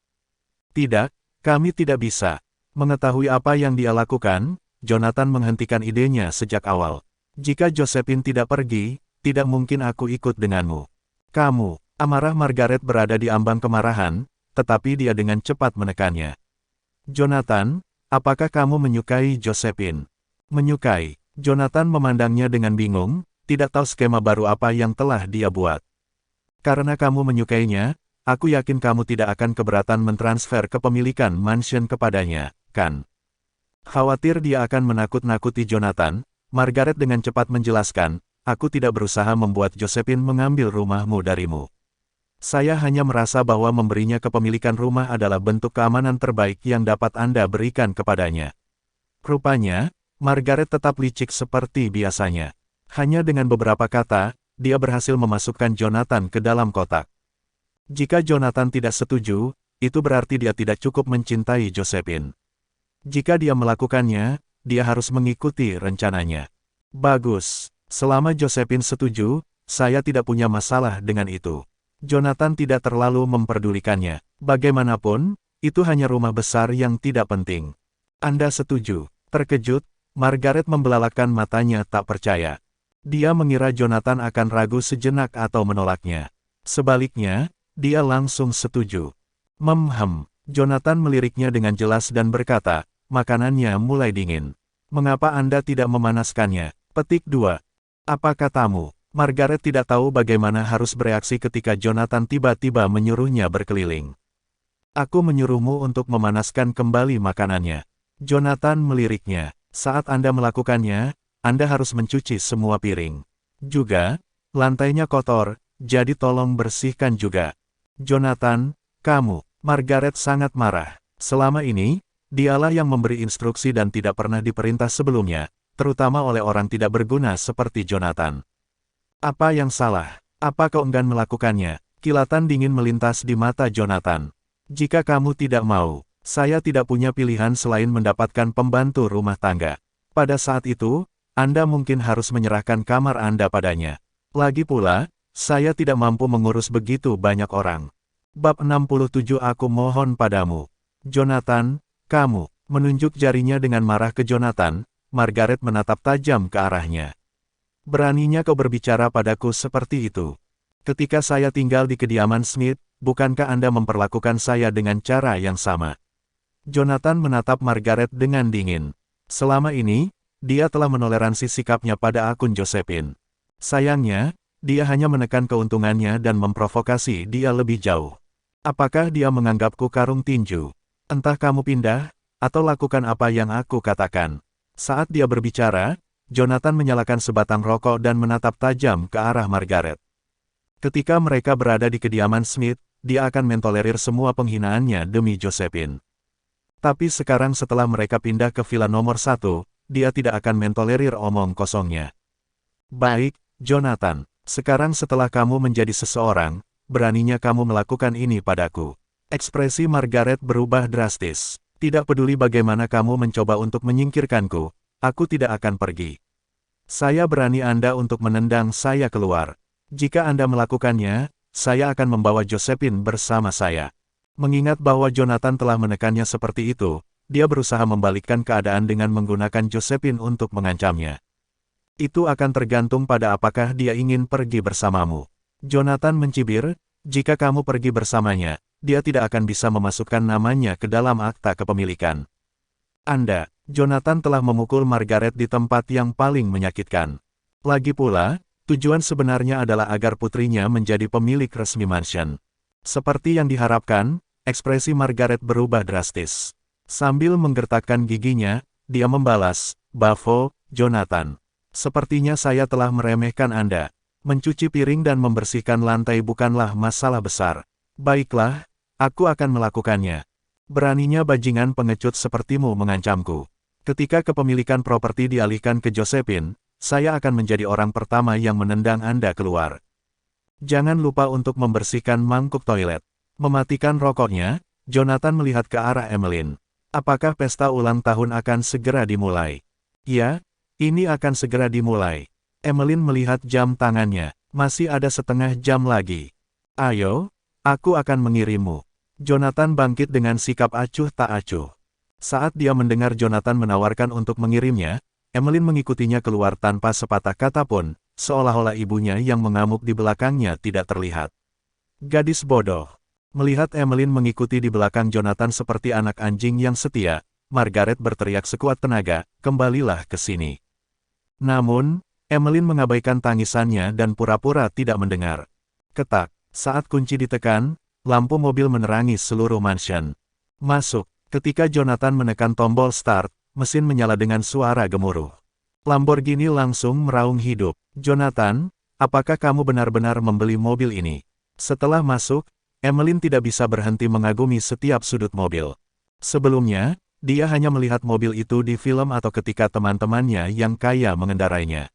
Tidak, kami tidak bisa. Mengetahui apa yang dia lakukan, Jonathan menghentikan idenya sejak awal. Jika Josephine tidak pergi, tidak mungkin aku ikut denganmu. Kamu, amarah Margaret berada di ambang kemarahan, tetapi dia dengan cepat menekannya. Jonathan, apakah kamu menyukai Josephine? Menyukai. Jonathan memandangnya dengan bingung, tidak tahu skema baru apa yang telah dia buat. Karena kamu menyukainya, aku yakin kamu tidak akan keberatan mentransfer kepemilikan mansion kepadanya, kan? Khawatir dia akan menakut-nakuti Jonathan, Margaret dengan cepat menjelaskan, aku tidak berusaha membuat Josephine mengambil rumahmu darimu. Saya hanya merasa bahwa memberinya kepemilikan rumah adalah bentuk keamanan terbaik yang dapat Anda berikan kepadanya. Rupanya, Margaret tetap licik seperti biasanya. Hanya dengan beberapa kata, dia berhasil memasukkan Jonathan ke dalam kotak. Jika Jonathan tidak setuju, itu berarti dia tidak cukup mencintai Josephine. Jika dia melakukannya, dia harus mengikuti rencananya. Bagus, selama Josephine setuju, saya tidak punya masalah dengan itu. Jonathan tidak terlalu memperdulikannya. Bagaimanapun, itu hanya rumah besar yang tidak penting. Anda setuju? Terkejut, Margaret membelalakkan matanya tak percaya. Dia mengira Jonathan akan ragu sejenak atau menolaknya. Sebaliknya, dia langsung setuju. Jonathan meliriknya dengan jelas dan berkata, makanannya mulai dingin. Mengapa Anda tidak memanaskannya? Petik 2. Apa katamu? Margaret tidak tahu bagaimana harus bereaksi ketika Jonathan tiba-tiba menyuruhnya berkeliling. Aku menyuruhmu untuk memanaskan kembali makanannya. Jonathan meliriknya. Saat Anda melakukannya, Anda harus mencuci semua piring. Juga, lantainya kotor, jadi tolong bersihkan juga. Jonathan, kamu. Margaret sangat marah. Selama ini, dialah yang memberi instruksi dan tidak pernah diperintah sebelumnya, terutama oleh orang tidak berguna seperti Jonathan. Apa yang salah? Apa kau enggan melakukannya? Kilatan dingin melintas di mata Jonathan. Jika kamu tidak mau, saya tidak punya pilihan selain mendapatkan pembantu rumah tangga. Pada saat itu, Anda mungkin harus menyerahkan kamar Anda padanya. Lagi pula, saya tidak mampu mengurus begitu banyak orang. Bab 67 Aku mohon padamu. Jonathan, kamu, menunjuk jarinya dengan marah ke Jonathan, Margaret menatap tajam ke arahnya. Beraninya kau berbicara padaku seperti itu. Ketika saya tinggal di kediaman Smith, bukankah Anda memperlakukan saya dengan cara yang sama? Jonathan menatap Margaret dengan dingin. Selama ini, dia telah menoleransi sikapnya pada akun Josephine. Sayangnya, dia hanya menekan keuntungannya dan memprovokasi dia lebih jauh. Apakah dia menganggapku karung tinju? Entah kamu pindah, atau lakukan apa yang aku katakan. Saat dia berbicara, Jonathan menyalakan sebatang rokok dan menatap tajam ke arah Margaret. Ketika mereka berada di kediaman Smith, dia akan mentolerir semua penghinaannya demi Josephine. Tapi sekarang setelah mereka pindah ke villa nomor 1, dia tidak akan mentolerir omong kosongnya. Baik, Jonathan, sekarang setelah kamu menjadi seseorang, beraninya kamu melakukan ini padaku. Ekspresi Margaret berubah drastis. Tidak peduli bagaimana kamu mencoba untuk menyingkirkanku, aku tidak akan pergi. Saya berani Anda untuk menendang saya keluar. Jika Anda melakukannya, saya akan membawa Josephine bersama saya. Mengingat bahwa Jonathan telah menekannya seperti itu, dia berusaha membalikkan keadaan dengan menggunakan Josephine untuk mengancamnya. Itu akan tergantung pada apakah dia ingin pergi bersamamu. Jonathan mencibir, jika kamu pergi bersamanya, dia tidak akan bisa memasukkan namanya ke dalam akta kepemilikan. Jonathan telah memukul Margaret di tempat yang paling menyakitkan. Lagi pula, tujuan sebenarnya adalah agar putrinya menjadi pemilik resmi mansion. Seperti yang diharapkan, ekspresi Margaret berubah drastis. Sambil menggertakkan giginya, dia membalas, "Bravo, Jonathan. Sepertinya saya telah meremehkan Anda. Mencuci piring dan membersihkan lantai bukanlah masalah besar. Baiklah, aku akan melakukannya. Beraninya bajingan pengecut sepertimu mengancamku. Ketika kepemilikan properti dialihkan ke Josephine, saya akan menjadi orang pertama yang menendang Anda keluar. Jangan lupa untuk membersihkan mangkuk toilet." Mematikan rokoknya, Jonathan melihat ke arah Emmeline. Apakah pesta ulang tahun akan segera dimulai? Ya, ini akan segera dimulai. Emmeline melihat jam tangannya. Masih ada setengah jam lagi. Ayo, aku akan mengirimmu. Jonathan bangkit dengan sikap acuh tak acuh. Saat dia mendengar Jonathan menawarkan untuk mengirimnya, Emmeline mengikutinya keluar tanpa sepatah kata pun, seolah-olah ibunya yang mengamuk di belakangnya tidak terlihat. Gadis bodoh. Melihat Emmeline mengikuti di belakang Jonathan seperti anak anjing yang setia, Margaret berteriak sekuat tenaga, kembalilah ke sini. Namun, Emmeline mengabaikan tangisannya dan pura-pura tidak mendengar. Ketak, saat kunci ditekan, lampu mobil menerangi seluruh mansion. Masuk, ketika Jonathan menekan tombol start, mesin menyala dengan suara gemuruh. Lamborghini langsung meraung hidup. Jonathan, apakah kamu benar-benar membeli mobil ini? Setelah masuk, Emmeline tidak bisa berhenti mengagumi setiap sudut mobil. Sebelumnya, dia hanya melihat mobil itu di film atau ketika teman-temannya yang kaya mengendarainya.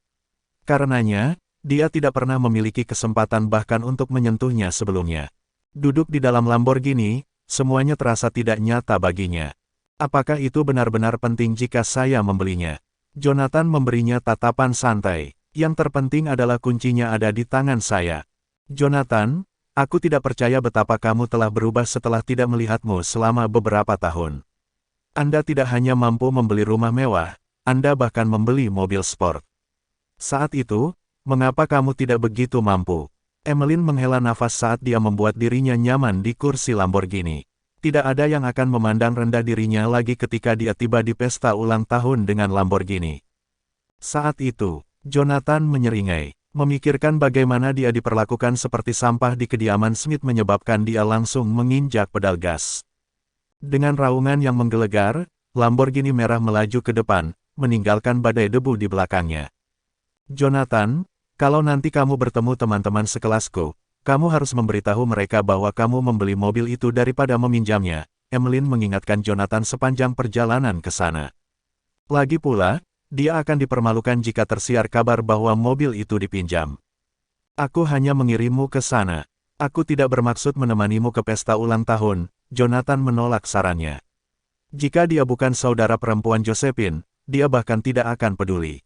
Karenanya, dia tidak pernah memiliki kesempatan bahkan untuk menyentuhnya sebelumnya. Duduk di dalam Lamborghini, semuanya terasa tidak nyata baginya. Apakah itu benar-benar penting jika saya membelinya? Jonathan memberinya tatapan santai. Yang terpenting adalah kuncinya ada di tangan saya. Jonathan, aku tidak percaya betapa kamu telah berubah setelah tidak melihatmu selama beberapa tahun. Anda tidak hanya mampu membeli rumah mewah, Anda bahkan membeli mobil sport. Saat itu, mengapa kamu tidak begitu mampu? Emmeline menghela nafas saat dia membuat dirinya nyaman di kursi Lamborghini. Tidak ada yang akan memandang rendah dirinya lagi ketika dia tiba di pesta ulang tahun dengan Lamborghini. Saat itu, Jonathan menyeringai. Memikirkan bagaimana dia diperlakukan seperti sampah di kediaman Smith menyebabkan dia langsung menginjak pedal gas. Dengan raungan yang menggelegar, Lamborghini merah melaju ke depan, meninggalkan badai debu di belakangnya. Jonathan, kalau nanti kamu bertemu teman-teman sekelasku, kamu harus memberitahu mereka bahwa kamu membeli mobil itu daripada meminjamnya, Emmeline mengingatkan Jonathan sepanjang perjalanan ke sana. Lagi pula, dia akan dipermalukan jika tersiar kabar bahwa mobil itu dipinjam. Aku hanya mengirimmu ke sana. Aku tidak bermaksud menemanimu ke pesta ulang tahun, Jonathan menolak sarannya. Jika dia bukan saudara perempuan Josephine, dia bahkan tidak akan peduli.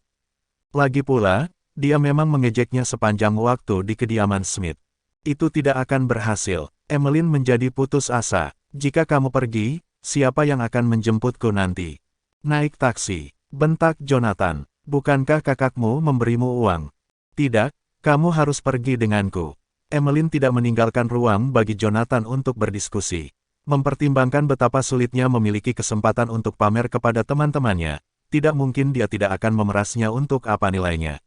Lagi pula, dia memang mengejeknya sepanjang waktu di kediaman Smith. Itu tidak akan berhasil. Emmeline menjadi putus asa. Jika kamu pergi, siapa yang akan menjemputku nanti? Naik taksi, bentak Jonathan. Bukankah kakakmu memberimu uang? Tidak, kamu harus pergi denganku. Emmeline tidak meninggalkan ruang bagi Jonathan untuk berdiskusi. Mempertimbangkan betapa sulitnya memiliki kesempatan untuk pamer kepada teman-temannya, tidak mungkin dia tidak akan memerasnya untuk apa nilainya.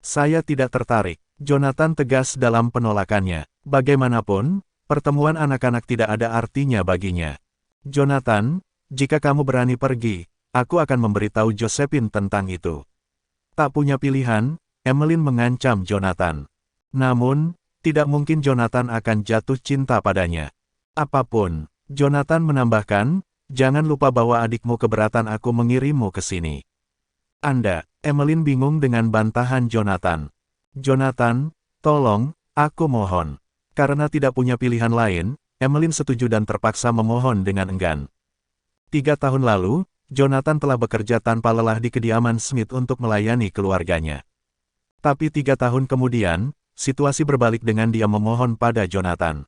Saya tidak tertarik. Jonathan tegas dalam penolakannya. Bagaimanapun, pertemuan anak-anak tidak ada artinya baginya. Jonathan, jika kamu berani pergi, aku akan memberitahu Josephine tentang itu. Tak punya pilihan, Emmeline mengancam Jonathan. Namun, tidak mungkin Jonathan akan jatuh cinta padanya. Apapun, Jonathan menambahkan, jangan lupa bahwa adikmu keberatan aku mengirimmu ke sini. Anda, Emmeline bingung dengan bantahan Jonathan. Jonathan, tolong, aku mohon. Karena tidak punya pilihan lain, Emmeline setuju dan terpaksa memohon dengan enggan. 3 tahun lalu, Jonathan telah bekerja tanpa lelah di kediaman Smith untuk melayani keluarganya. Tapi 3 tahun kemudian, situasi berbalik dengan dia memohon pada Jonathan.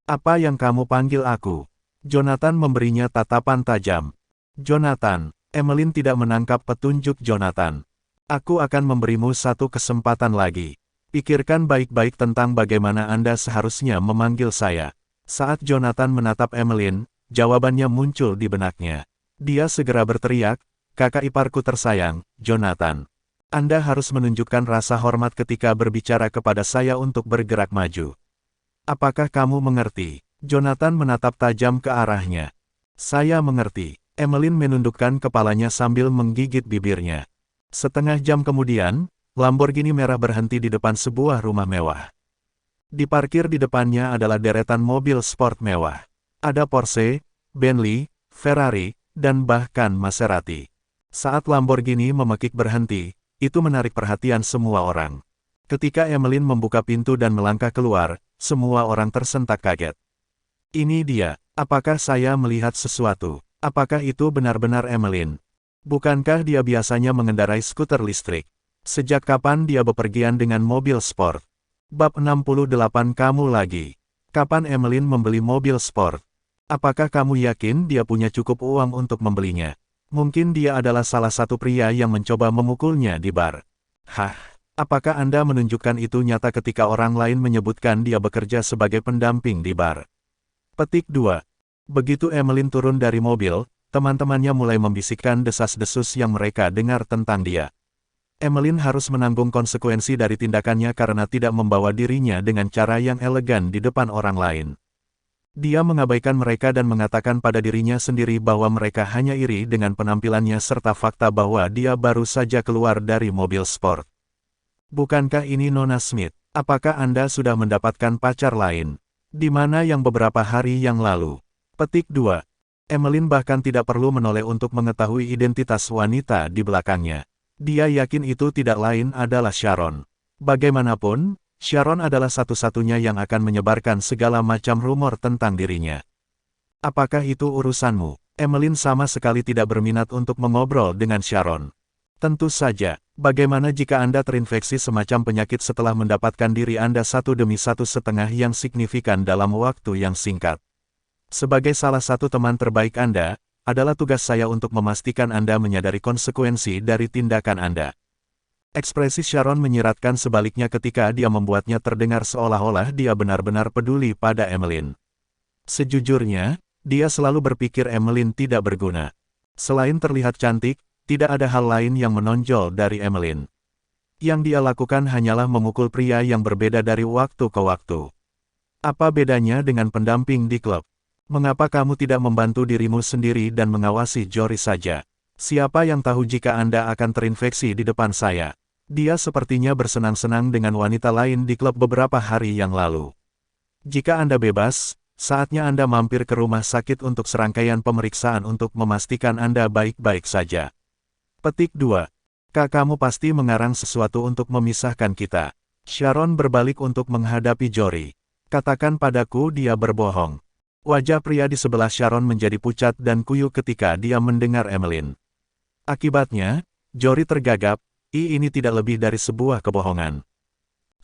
Apa yang kamu panggil aku? Jonathan memberinya tatapan tajam. Jonathan, Emmeline tidak menangkap petunjuk Jonathan. Aku akan memberimu satu kesempatan lagi. Pikirkan baik-baik tentang bagaimana Anda seharusnya memanggil saya. Saat Jonathan menatap Emmeline, jawabannya muncul di benaknya. Dia segera berteriak, kakak iparku tersayang, Jonathan. Anda harus menunjukkan rasa hormat ketika berbicara kepada saya untuk bergerak maju. Apakah kamu mengerti? Jonathan menatap tajam ke arahnya. Saya mengerti. Emmeline menundukkan kepalanya sambil menggigit bibirnya. Setengah jam kemudian, Lamborghini merah berhenti di depan sebuah rumah mewah. Diparkir di depannya adalah deretan mobil sport mewah. Ada Porsche, Bentley, Ferrari, dan bahkan Maserati. Saat Lamborghini memekik berhenti, itu menarik perhatian semua orang. Ketika Emmeline membuka pintu dan melangkah keluar, semua orang tersentak kaget. Ini dia, apakah saya melihat sesuatu? Apakah itu benar-benar Emmeline? Bukankah dia biasanya mengendarai skuter listrik? Sejak kapan dia bepergian dengan mobil sport? Bab 68 kamu lagi. Kapan Emmeline membeli mobil sport? Apakah kamu yakin dia punya cukup uang untuk membelinya? Mungkin dia adalah salah satu pria yang mencoba memukulnya di bar. Hah? Apakah Anda menunjukkan itu nyata ketika orang lain menyebutkan dia bekerja sebagai pendamping di bar? Petik 2. Begitu Emmeline turun dari mobil, teman-temannya mulai membisikkan desas-desus yang mereka dengar tentang dia. Emmeline harus menanggung konsekuensi dari tindakannya karena tidak membawa dirinya dengan cara yang elegan di depan orang lain. Dia mengabaikan mereka dan mengatakan pada dirinya sendiri bahwa mereka hanya iri dengan penampilannya serta fakta bahwa dia baru saja keluar dari mobil sport. Bukankah ini Nona Smith? Apakah Anda sudah mendapatkan pacar lain? Di mana yang beberapa hari yang lalu? Petik 2. Emmeline bahkan tidak perlu menoleh untuk mengetahui identitas wanita di belakangnya. Dia yakin itu tidak lain adalah Sharon. Bagaimanapun, Sharon adalah satu-satunya yang akan menyebarkan segala macam rumor tentang dirinya. Apakah itu urusanmu? Emmeline sama sekali tidak berminat untuk mengobrol dengan Sharon. Tentu saja, bagaimana jika Anda terinfeksi semacam penyakit setelah mendapatkan diri Anda satu demi satu setengah yang signifikan dalam waktu yang singkat? Sebagai salah satu teman terbaik Anda, adalah tugas saya untuk memastikan Anda menyadari konsekuensi dari tindakan Anda. Ekspresi Sharon menyiratkan sebaliknya ketika dia membuatnya terdengar seolah-olah dia benar-benar peduli pada Emmeline. Sejujurnya, dia selalu berpikir Emmeline tidak berguna. Selain terlihat cantik, tidak ada hal lain yang menonjol dari Emmeline. Yang dia lakukan hanyalah memukul pria yang berbeda dari waktu ke waktu. Apa bedanya dengan pendamping di klub? Mengapa kamu tidak membantu dirimu sendiri dan mengawasi Jory saja? Siapa yang tahu jika Anda akan terinfeksi di depan saya? Dia sepertinya bersenang-senang dengan wanita lain di klub beberapa hari yang lalu. Jika Anda bebas, saatnya Anda mampir ke rumah sakit untuk serangkaian pemeriksaan untuk memastikan Anda baik-baik saja. Petik 2. Kamu pasti mengarang sesuatu untuk memisahkan kita. Sharon berbalik untuk menghadapi Jory. Katakan padaku dia berbohong. Wajah pria di sebelah Sharon menjadi pucat dan kuyuk ketika dia mendengar Emmeline. Akibatnya, Jory tergagap, ini tidak lebih dari sebuah kebohongan.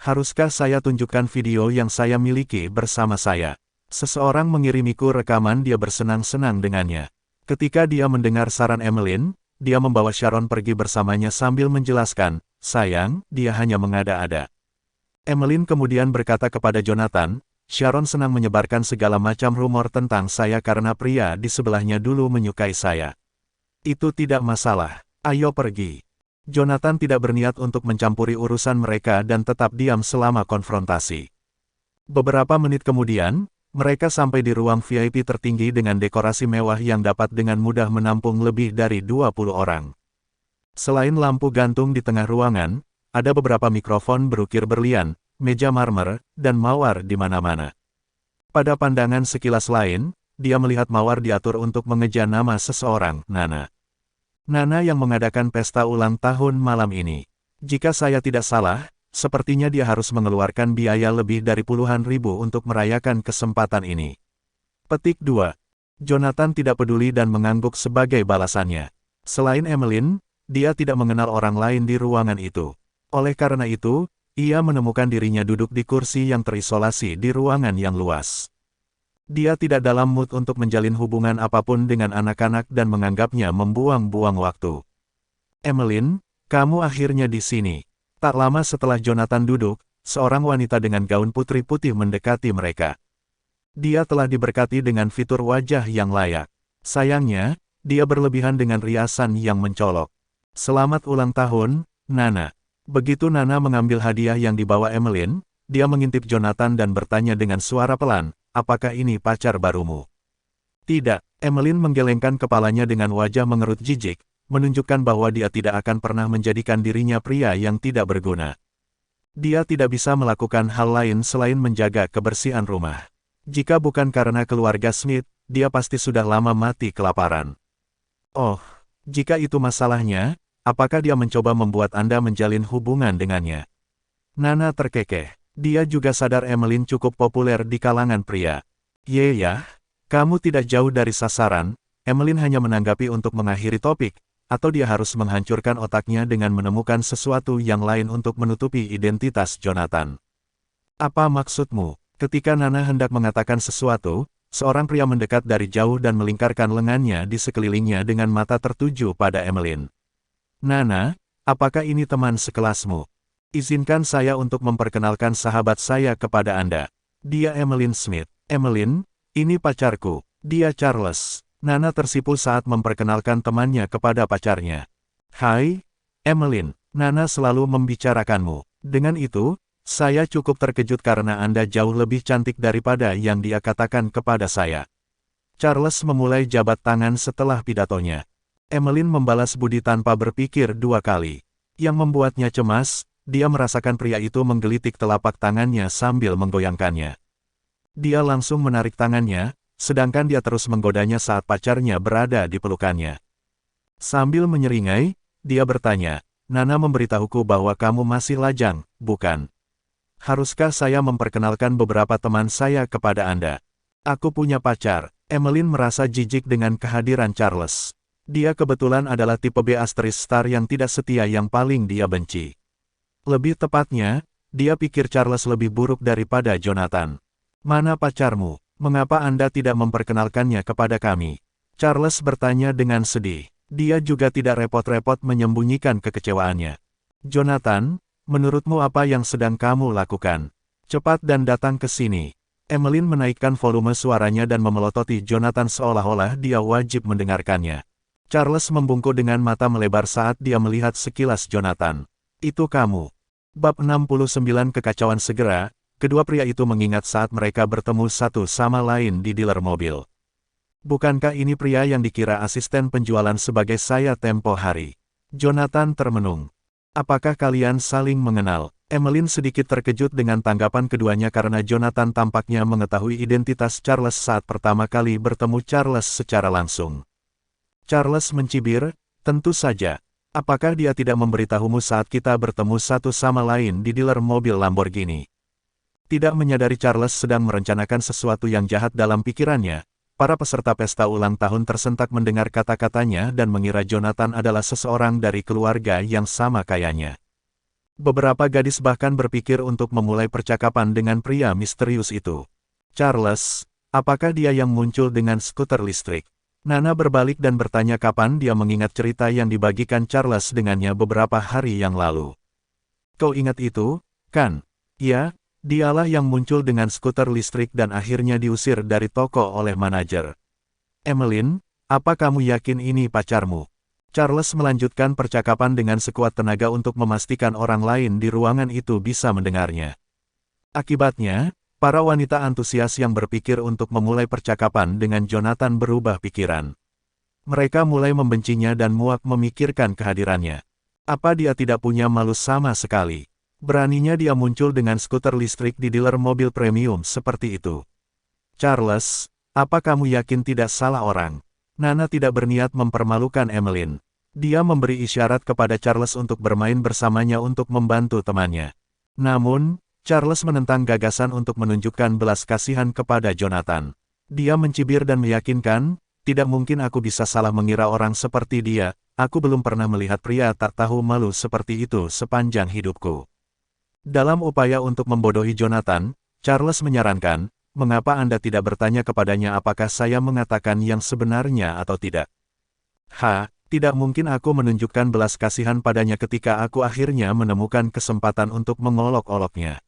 Haruskah saya tunjukkan video yang saya miliki bersama saya? Seseorang mengirimiku rekaman dia bersenang-senang dengannya. Ketika dia mendengar saran Emmeline, dia membawa Sharon pergi bersamanya sambil menjelaskan, sayang, dia hanya mengada-ada. Emmeline kemudian berkata kepada Jonathan, Sharon senang menyebarkan segala macam rumor tentang saya karena pria di sebelahnya dulu menyukai saya. Itu tidak masalah, ayo pergi. Jonathan tidak berniat untuk mencampuri urusan mereka dan tetap diam selama konfrontasi. Beberapa menit kemudian, mereka sampai di ruang VIP tertinggi dengan dekorasi mewah yang dapat dengan mudah menampung lebih dari 20 orang. Selain lampu gantung di tengah ruangan, ada beberapa mikrofon berukir berlian, meja marmer, dan mawar di mana-mana. Pada pandangan sekilas lain, dia melihat mawar diatur untuk mengeja nama seseorang, Nana. Nana yang mengadakan pesta ulang tahun malam ini. Jika saya tidak salah, sepertinya dia harus mengeluarkan biaya lebih dari puluhan ribu untuk merayakan kesempatan ini. Petik 2. Jonathan tidak peduli dan mengangguk sebagai balasannya. Selain Emmeline, dia tidak mengenal orang lain di ruangan itu. Oleh karena itu, ia menemukan dirinya duduk di kursi yang terisolasi di ruangan yang luas. Dia tidak dalam mood untuk menjalin hubungan apapun dengan anak-anak dan menganggapnya membuang-buang waktu. Emmeline, kamu akhirnya di sini. Tak lama setelah Jonathan duduk, seorang wanita dengan gaun putri putih mendekati mereka. Dia telah diberkati dengan fitur wajah yang layak. Sayangnya, dia berlebihan dengan riasan yang mencolok. Selamat ulang tahun, Nana. Begitu Nana mengambil hadiah yang dibawa Emmeline, dia mengintip Jonathan dan bertanya dengan suara pelan, apakah ini pacar barumu? Tidak, Emmeline menggelengkan kepalanya dengan wajah mengerut jijik, menunjukkan bahwa dia tidak akan pernah menjadikan dirinya pria yang tidak berguna. Dia tidak bisa melakukan hal lain selain menjaga kebersihan rumah. Jika bukan karena keluarga Smith, dia pasti sudah lama mati kelaparan. Oh, jika itu masalahnya, apakah dia mencoba membuat Anda menjalin hubungan dengannya? Nana terkekeh. Dia juga sadar Emmeline cukup populer di kalangan pria. Ya, kamu tidak jauh dari sasaran. Emmeline hanya menanggapi untuk mengakhiri topik, atau dia harus menghancurkan otaknya dengan menemukan sesuatu yang lain untuk menutupi identitas Jonathan. Apa maksudmu? Ketika Nana hendak mengatakan sesuatu, seorang pria mendekat dari jauh dan melingkarkan lengannya di sekelilingnya dengan mata tertuju pada Emmeline. Nana, apakah ini teman sekelasmu? Izinkan saya untuk memperkenalkan sahabat saya kepada Anda. Dia Emmeline Smith. Emmeline, ini pacarku. Dia Charles. Nana tersipu saat memperkenalkan temannya kepada pacarnya. Hai, Emeline, Nana selalu membicarakanmu. Dengan itu, saya cukup terkejut karena Anda jauh lebih cantik daripada yang dia katakan kepada saya. Charles memulai jabat tangan setelah pidatonya. Emeline membalas budi tanpa berpikir dua kali. Yang membuatnya cemas, dia merasakan pria itu menggelitik telapak tangannya sambil menggoyangkannya. Dia langsung menarik tangannya, sedangkan dia terus menggodanya saat pacarnya berada di pelukannya. Sambil menyeringai, dia bertanya, Nana memberitahuku bahwa kamu masih lajang, bukan? Haruskah saya memperkenalkan beberapa teman saya kepada Anda? Aku punya pacar. Emeline merasa jijik dengan kehadiran Charles. Dia kebetulan adalah tipe B asterisk star yang tidak setia yang paling dia benci. Lebih tepatnya, dia pikir Charles lebih buruk daripada Jonathan. Mana pacarmu? Mengapa Anda tidak memperkenalkannya kepada kami? Charles bertanya dengan sedih. Dia juga tidak repot-repot menyembunyikan kekecewaannya. Jonathan, menurutmu apa yang sedang kamu lakukan? Cepat dan datang ke sini. Emeline menaikkan volume suaranya dan memelototi Jonathan seolah-olah dia wajib mendengarkannya. Charles membungkuk dengan mata melebar saat dia melihat sekilas Jonathan. Itu kamu. Bab 69 Kekacauan Segera. Kedua pria itu mengingat saat mereka bertemu satu sama lain di dealer mobil. Bukankah ini pria yang dikira asisten penjualan sebagai saya tempo hari? Jonathan termenung. Apakah kalian saling mengenal? Emeline sedikit terkejut dengan tanggapan keduanya karena Jonathan tampaknya mengetahui identitas Charles saat pertama kali bertemu Charles secara langsung. Charles mencibir, tentu saja. Apakah dia tidak memberitahumu saat kita bertemu satu sama lain di dealer mobil Lamborghini? Tidak menyadari Charles sedang merencanakan sesuatu yang jahat dalam pikirannya, para peserta pesta ulang tahun tersentak mendengar kata-katanya dan mengira Jonathan adalah seseorang dari keluarga yang sama kayanya. Beberapa gadis bahkan berpikir untuk memulai percakapan dengan pria misterius itu. Charles, apakah dia yang muncul dengan skuter listrik? Nana berbalik dan bertanya kapan dia mengingat cerita yang dibagikan Charles dengannya beberapa hari yang lalu. Kau ingat itu, kan? Ya. Dialah yang muncul dengan skuter listrik dan akhirnya diusir dari toko oleh manajer. Emeline, apa kamu yakin ini pacarmu? Charles melanjutkan percakapan dengan sekuat tenaga untuk memastikan orang lain di ruangan itu bisa mendengarnya. Akibatnya, para wanita antusias yang berpikir untuk memulai percakapan dengan Jonathan berubah pikiran. Mereka mulai membencinya dan muak memikirkan kehadirannya. Apa dia tidak punya malu sama sekali? Beraninya dia muncul dengan skuter listrik di dealer mobil premium seperti itu. Charles, apa kamu yakin tidak salah orang? Nana tidak berniat mempermalukan Emeline. Dia memberi isyarat kepada Charles untuk bermain bersamanya untuk membantu temannya. Namun, Charles menentang gagasan untuk menunjukkan belas kasihan kepada Jonathan. Dia mencibir dan meyakinkan, tidak mungkin aku bisa salah mengira orang seperti dia, aku belum pernah melihat pria tak tahu malu seperti itu sepanjang hidupku. Dalam upaya untuk membodohi Jonathan, Charles menyarankan, mengapa Anda tidak bertanya kepadanya apakah saya mengatakan yang sebenarnya atau tidak? Tidak mungkin aku menunjukkan belas kasihan padanya ketika aku akhirnya menemukan kesempatan untuk mengolok-oloknya.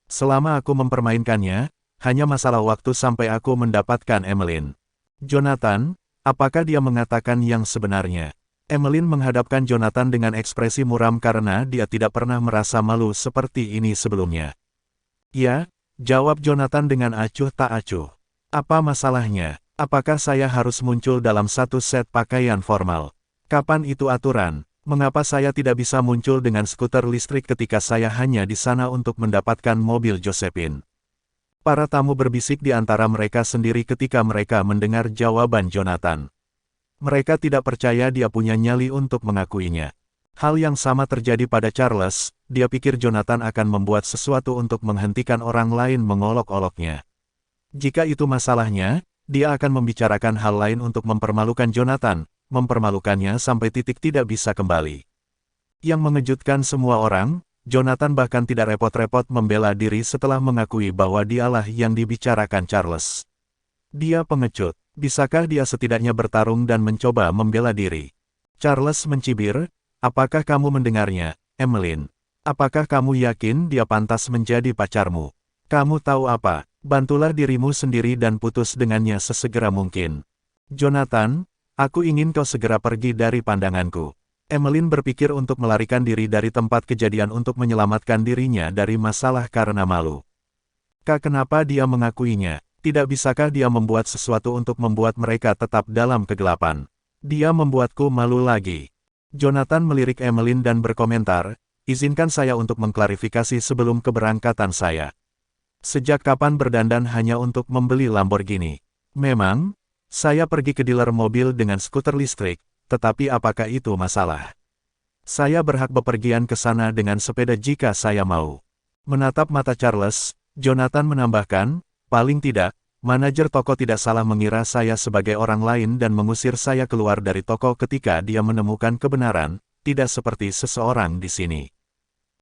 Selama aku mempermainkannya, hanya masalah waktu sampai aku mendapatkan Emeline. Jonathan, apakah dia mengatakan yang sebenarnya? Emeline menghadapkan Jonathan dengan ekspresi muram karena dia tidak pernah merasa malu seperti ini sebelumnya. Ya, jawab Jonathan dengan acuh tak acuh. Apa masalahnya? Apakah saya harus muncul dalam satu set pakaian formal? Kapan itu aturan? Mengapa saya tidak bisa muncul dengan skuter listrik ketika saya hanya di sana untuk mendapatkan mobil Josephine? Para tamu berbisik di antara mereka sendiri ketika mereka mendengar jawaban Jonathan. Mereka tidak percaya dia punya nyali untuk mengakuinya. Hal yang sama terjadi pada Charles, dia pikir Jonathan akan membuat sesuatu untuk menghentikan orang lain mengolok-oloknya. Jika itu masalahnya, dia akan membicarakan hal lain untuk mempermalukan Jonathan, mempermalukannya sampai titik tidak bisa kembali. Yang mengejutkan semua orang, Jonathan bahkan tidak repot-repot membela diri setelah mengakui bahwa dialah yang dibicarakan Charles. Dia pengecut. Bisakah dia setidaknya bertarung dan mencoba membela diri? Charles mencibir, apakah kamu mendengarnya, Emeline? Apakah kamu yakin dia pantas menjadi pacarmu? Kamu tahu apa? Bantulah dirimu sendiri dan putus dengannya sesegera mungkin. Jonathan, aku ingin kau segera pergi dari pandanganku. Emmeline berpikir untuk melarikan diri dari tempat kejadian untuk menyelamatkan dirinya dari masalah karena malu. Kenapa dia mengakuinya? Tidak bisakah dia membuat sesuatu untuk membuat mereka tetap dalam kegelapan? Dia membuatku malu lagi. Jonathan melirik Emmeline dan berkomentar, izinkan saya untuk mengklarifikasi sebelum keberangkatan saya. Sejak kapan berdandan hanya untuk membeli Lamborghini? Memang, saya pergi ke dealer mobil dengan skuter listrik, tetapi apakah itu masalah? Saya berhak bepergian ke sana dengan sepeda jika saya mau. Menatap mata Charles, Jonathan menambahkan, paling tidak, manajer toko tidak salah mengira saya sebagai orang lain dan mengusir saya keluar dari toko ketika dia menemukan kebenaran, tidak seperti seseorang di sini.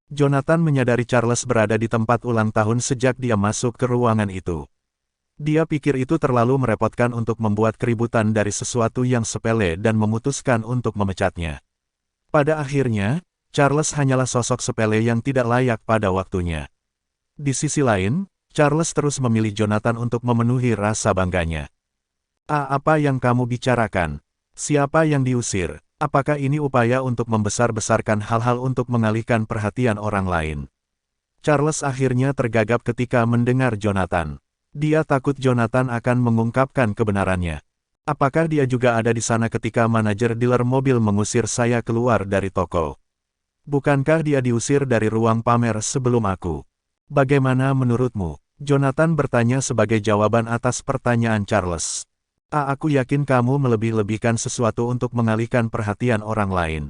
Jonathan menyadari Charles berada di tempat ulang tahun sejak dia masuk ke ruangan itu. Dia pikir itu terlalu merepotkan untuk membuat keributan dari sesuatu yang sepele dan memutuskan untuk memecatnya. Pada akhirnya, Charles hanyalah sosok sepele yang tidak layak pada waktunya. Di sisi lain, Charles terus memilih Jonathan untuk memenuhi rasa bangganya. Apa yang kamu bicarakan? Siapa yang diusir? Apakah ini upaya untuk membesar-besarkan hal-hal untuk mengalihkan perhatian orang lain? Charles akhirnya tergagap ketika mendengar Jonathan. Dia takut Jonathan akan mengungkapkan kebenarannya. Apakah dia juga ada di sana ketika manajer dealer mobil mengusir saya keluar dari toko? Bukankah dia diusir dari ruang pamer sebelum aku? Bagaimana menurutmu? Jonathan bertanya sebagai jawaban atas pertanyaan Charles. Aku yakin kamu melebih-lebihkan sesuatu untuk mengalihkan perhatian orang lain.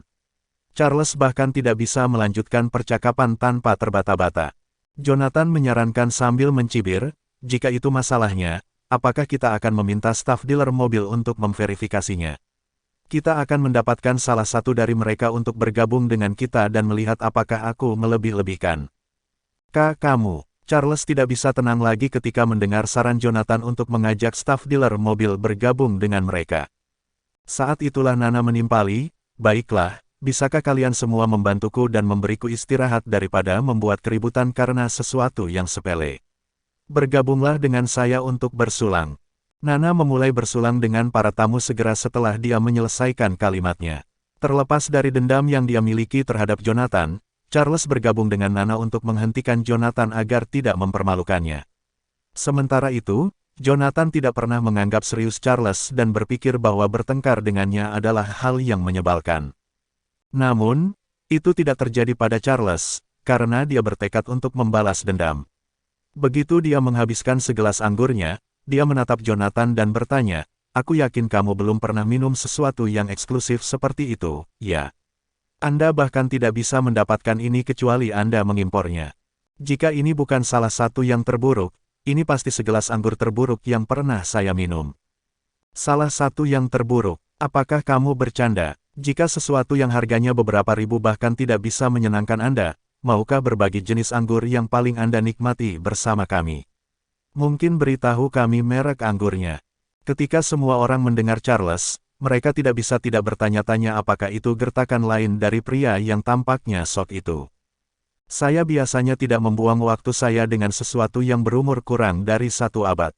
Charles bahkan tidak bisa melanjutkan percakapan tanpa terbata-bata. Jonathan menyarankan sambil mencibir, jika itu masalahnya, apakah kita akan meminta staf dealer mobil untuk memverifikasinya? Kita akan mendapatkan salah satu dari mereka untuk bergabung dengan kita dan melihat apakah aku melebih-lebihkan. Kamu. Charles tidak bisa tenang lagi ketika mendengar saran Jonathan untuk mengajak staf dealer mobil bergabung dengan mereka. Saat itulah Nana menimpali, baiklah, bisakah kalian semua membantuku dan memberiku istirahat daripada membuat keributan karena sesuatu yang sepele? Bergabunglah dengan saya untuk bersulang. Nana memulai bersulang dengan para tamu segera setelah dia menyelesaikan kalimatnya. Terlepas dari dendam yang dia miliki terhadap Jonathan, Charles bergabung dengan Nana untuk menghentikan Jonathan agar tidak mempermalukannya. Sementara itu, Jonathan tidak pernah menganggap serius Charles dan berpikir bahwa bertengkar dengannya adalah hal yang menyebalkan. Namun, itu tidak terjadi pada Charles, karena dia bertekad untuk membalas dendam. Begitu dia menghabiskan segelas anggurnya, dia menatap Jonathan dan bertanya, aku yakin kamu belum pernah minum sesuatu yang eksklusif seperti itu, ya? Anda bahkan tidak bisa mendapatkan ini kecuali Anda mengimpornya. Jika ini bukan salah satu yang terburuk, ini pasti segelas anggur terburuk yang pernah saya minum. Salah satu yang terburuk, apakah kamu bercanda? Jika sesuatu yang harganya beberapa ribu bahkan tidak bisa menyenangkan Anda, maukah berbagi jenis anggur yang paling Anda nikmati bersama kami? Mungkin beritahu kami merek anggurnya. Ketika semua orang mendengar Charles, mereka tidak bisa tidak bertanya-tanya apakah itu gertakan lain dari pria yang tampaknya sok itu. Saya biasanya tidak membuang waktu saya dengan sesuatu yang berumur kurang dari 1 abad.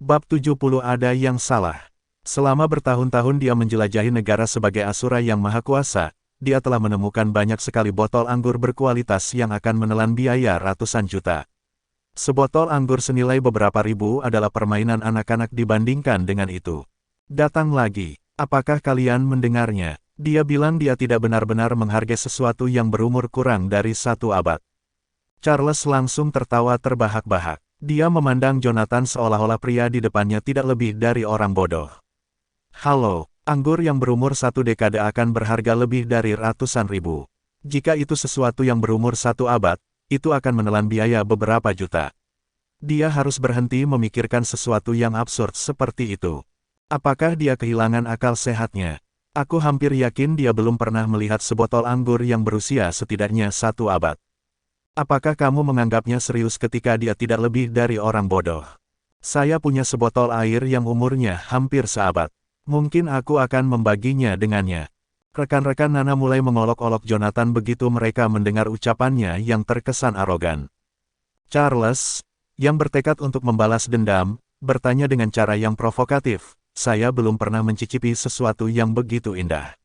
Bab 70 ada yang salah. Selama bertahun-tahun dia menjelajahi negara sebagai Asura yang maha kuasa, dia telah menemukan banyak sekali botol anggur berkualitas yang akan menelan biaya ratusan juta. Sebotol anggur senilai beberapa ribu adalah permainan anak-anak dibandingkan dengan itu. Datang lagi, apakah kalian mendengarnya? Dia bilang dia tidak benar-benar menghargai sesuatu yang berumur kurang dari 1 abad. Charles langsung tertawa terbahak-bahak. Dia memandang Jonathan seolah-olah pria di depannya tidak lebih dari orang bodoh. Halo. Anggur yang berumur 1 dekade akan berharga lebih dari ratusan ribu. Jika itu sesuatu yang berumur 1 abad, itu akan menelan biaya beberapa juta. Dia harus berhenti memikirkan sesuatu yang absurd seperti itu. Apakah dia kehilangan akal sehatnya? Aku hampir yakin dia belum pernah melihat sebotol anggur yang berusia setidaknya 1 abad. Apakah kamu menganggapnya serius ketika dia tidak lebih dari orang bodoh? Saya punya sebotol air yang umurnya hampir seabad. Mungkin aku akan membaginya dengannya. Rekan-rekan Nana mulai mengolok-olok Jonathan begitu mereka mendengar ucapannya yang terkesan arogan. Charles, yang bertekad untuk membalas dendam, bertanya dengan cara yang provokatif, saya belum pernah mencicipi sesuatu yang begitu indah.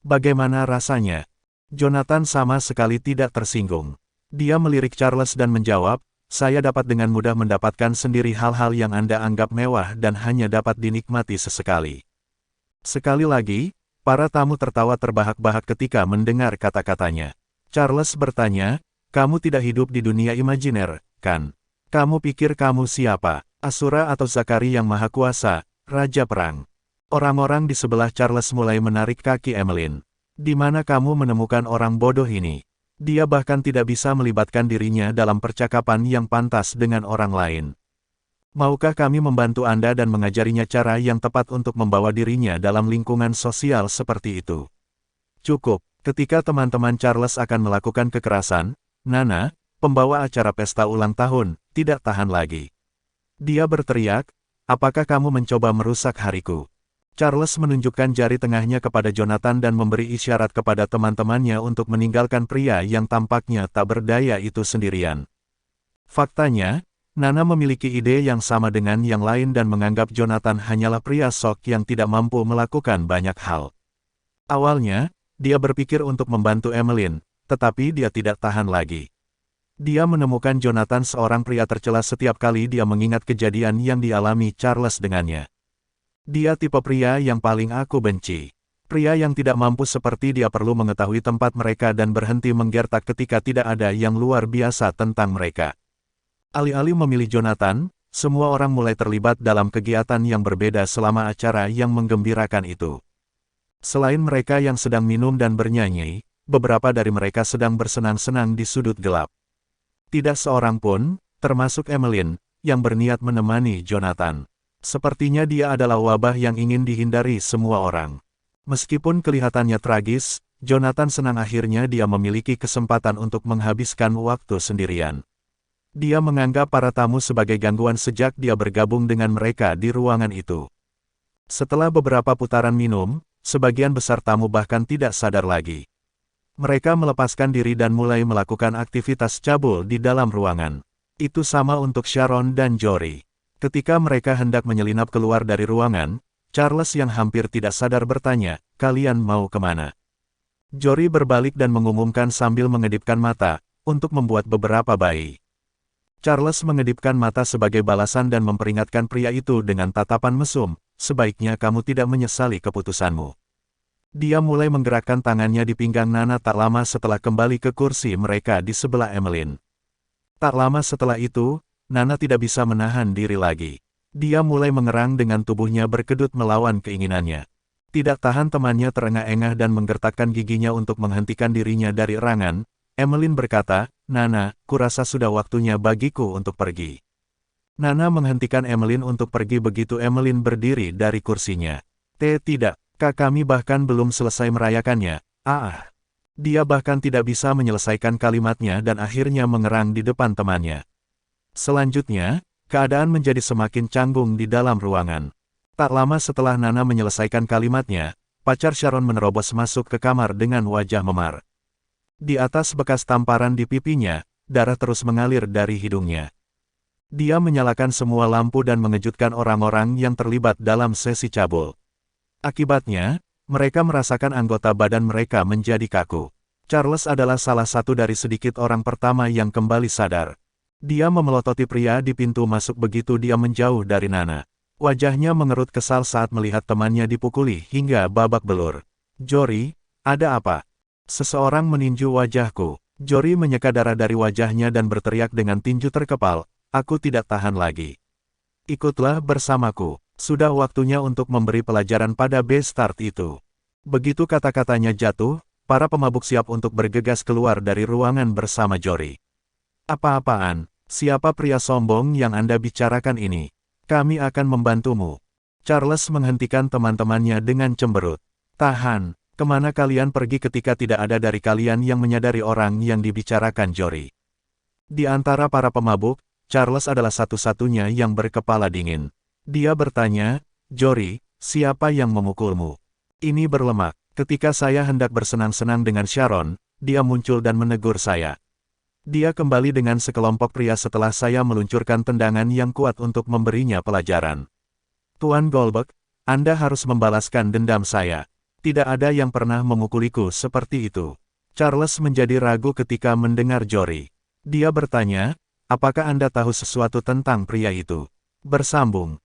Bagaimana rasanya? Jonathan sama sekali tidak tersinggung. Dia melirik Charles dan menjawab, saya dapat dengan mudah mendapatkan sendiri hal-hal yang Anda anggap mewah dan hanya dapat dinikmati sesekali. Sekali lagi, para tamu tertawa terbahak-bahak ketika mendengar kata-katanya. Charles bertanya, kamu tidak hidup di dunia imajiner, kan? Kamu pikir kamu siapa? Asura atau Zakari yang Maha Kuasa, Raja Perang? Orang-orang di sebelah Charles mulai menarik kaki Emmeline. Di mana kamu menemukan orang bodoh ini? Dia bahkan tidak bisa melibatkan dirinya dalam percakapan yang pantas dengan orang lain. Maukah kami membantu Anda dan mengajarinya cara yang tepat untuk membawa dirinya dalam lingkungan sosial seperti itu? Cukup, ketika teman-teman Charles akan melakukan kekerasan, Nana, pembawa acara pesta ulang tahun, tidak tahan lagi. Dia berteriak, apakah kamu mencoba merusak hariku? Charles menunjukkan jari tengahnya kepada Jonathan dan memberi isyarat kepada teman-temannya untuk meninggalkan pria yang tampaknya tak berdaya itu sendirian. Faktanya, Nana memiliki ide yang sama dengan yang lain dan menganggap Jonathan hanyalah pria sok yang tidak mampu melakukan banyak hal. Awalnya, dia berpikir untuk membantu Emmeline, tetapi dia tidak tahan lagi. Dia menemukan Jonathan seorang pria tercela setiap kali dia mengingat kejadian yang dialami Charles dengannya. Dia tipe pria yang paling aku benci. Pria yang tidak mampu seperti dia perlu mengetahui tempat mereka dan berhenti menggertak ketika tidak ada yang luar biasa tentang mereka. Alih-alih memilih Jonathan, semua orang mulai terlibat dalam kegiatan yang berbeda selama acara yang menggembirakan itu. Selain mereka yang sedang minum dan bernyanyi, beberapa dari mereka sedang bersenang-senang di sudut gelap. Tidak seorang pun, termasuk Emmeline, yang berniat menemani Jonathan. Sepertinya dia adalah wabah yang ingin dihindari semua orang. Meskipun kelihatannya tragis, Jonathan senang akhirnya dia memiliki kesempatan untuk menghabiskan waktu sendirian. Dia menganggap para tamu sebagai gangguan sejak dia bergabung dengan mereka di ruangan itu. Setelah beberapa putaran minum, sebagian besar tamu bahkan tidak sadar lagi. Mereka melepaskan diri dan mulai melakukan aktivitas cabul di dalam ruangan. Itu sama untuk Sharon dan Jory. Ketika mereka hendak menyelinap keluar dari ruangan, Charles yang hampir tidak sadar bertanya, kalian mau kemana? Jory berbalik dan mengumumkan sambil mengedipkan mata, untuk membuat beberapa bayi. Charles mengedipkan mata sebagai balasan dan memperingatkan pria itu dengan tatapan mesum, sebaiknya kamu tidak menyesali keputusanmu. Dia mulai menggerakkan tangannya di pinggang Nana tak lama setelah kembali ke kursi mereka di sebelah Emmeline. Tak lama setelah itu, Nana tidak bisa menahan diri lagi. Dia mulai mengerang dengan tubuhnya berkedut melawan keinginannya. Tidak tahan temannya terengah-engah dan menggertakkan giginya untuk menghentikan dirinya dari erangan, Emmeline berkata, Nana, kurasa sudah waktunya bagiku untuk pergi. Nana menghentikan Emmeline untuk pergi begitu Emmeline berdiri dari kursinya. Tidak, kami bahkan belum selesai merayakannya. Dia bahkan tidak bisa menyelesaikan kalimatnya dan akhirnya mengerang di depan temannya. Selanjutnya, keadaan menjadi semakin canggung di dalam ruangan. Tak lama setelah Nana menyelesaikan kalimatnya, pacar Sharon menerobos masuk ke kamar dengan wajah memar. Di atas bekas tamparan di pipinya, darah terus mengalir dari hidungnya. Dia menyalakan semua lampu dan mengejutkan orang-orang yang terlibat dalam sesi cabul. Akibatnya, mereka merasakan anggota badan mereka menjadi kaku. Charles adalah salah satu dari sedikit orang pertama yang kembali sadar. Dia memelototi pria di pintu masuk begitu dia menjauh dari Nana. Wajahnya mengerut kesal saat melihat temannya dipukuli hingga babak belur. Jory, ada apa? Seseorang meninju wajahku. Jory menyeka darah dari wajahnya dan berteriak dengan tinju terkepal, aku tidak tahan lagi. Ikutlah bersamaku. Sudah waktunya untuk memberi pelajaran pada bastard itu. Begitu kata-katanya jatuh, para pemabuk siap untuk bergegas keluar dari ruangan bersama Jory. Apa-apaan? Siapa pria sombong yang Anda bicarakan ini? Kami akan membantumu. Charles menghentikan teman-temannya dengan cemberut. Tahan. Kemana kalian pergi ketika tidak ada dari kalian yang menyadari orang yang dibicarakan Jory? Di antara para pemabuk, Charles adalah satu-satunya yang berkepala dingin. Dia bertanya, Jory, siapa yang memukulmu? Ini berlemak. Ketika saya hendak bersenang-senang dengan Sharon, dia muncul dan menegur saya. Dia kembali dengan sekelompok pria setelah saya meluncurkan tendangan yang kuat untuk memberinya pelajaran. Tuan Goldberg, Anda harus membalaskan dendam saya. Tidak ada yang pernah memukuliku seperti itu. Charles menjadi ragu ketika mendengar Jory. Dia bertanya, apakah Anda tahu sesuatu tentang pria itu? Bersambung,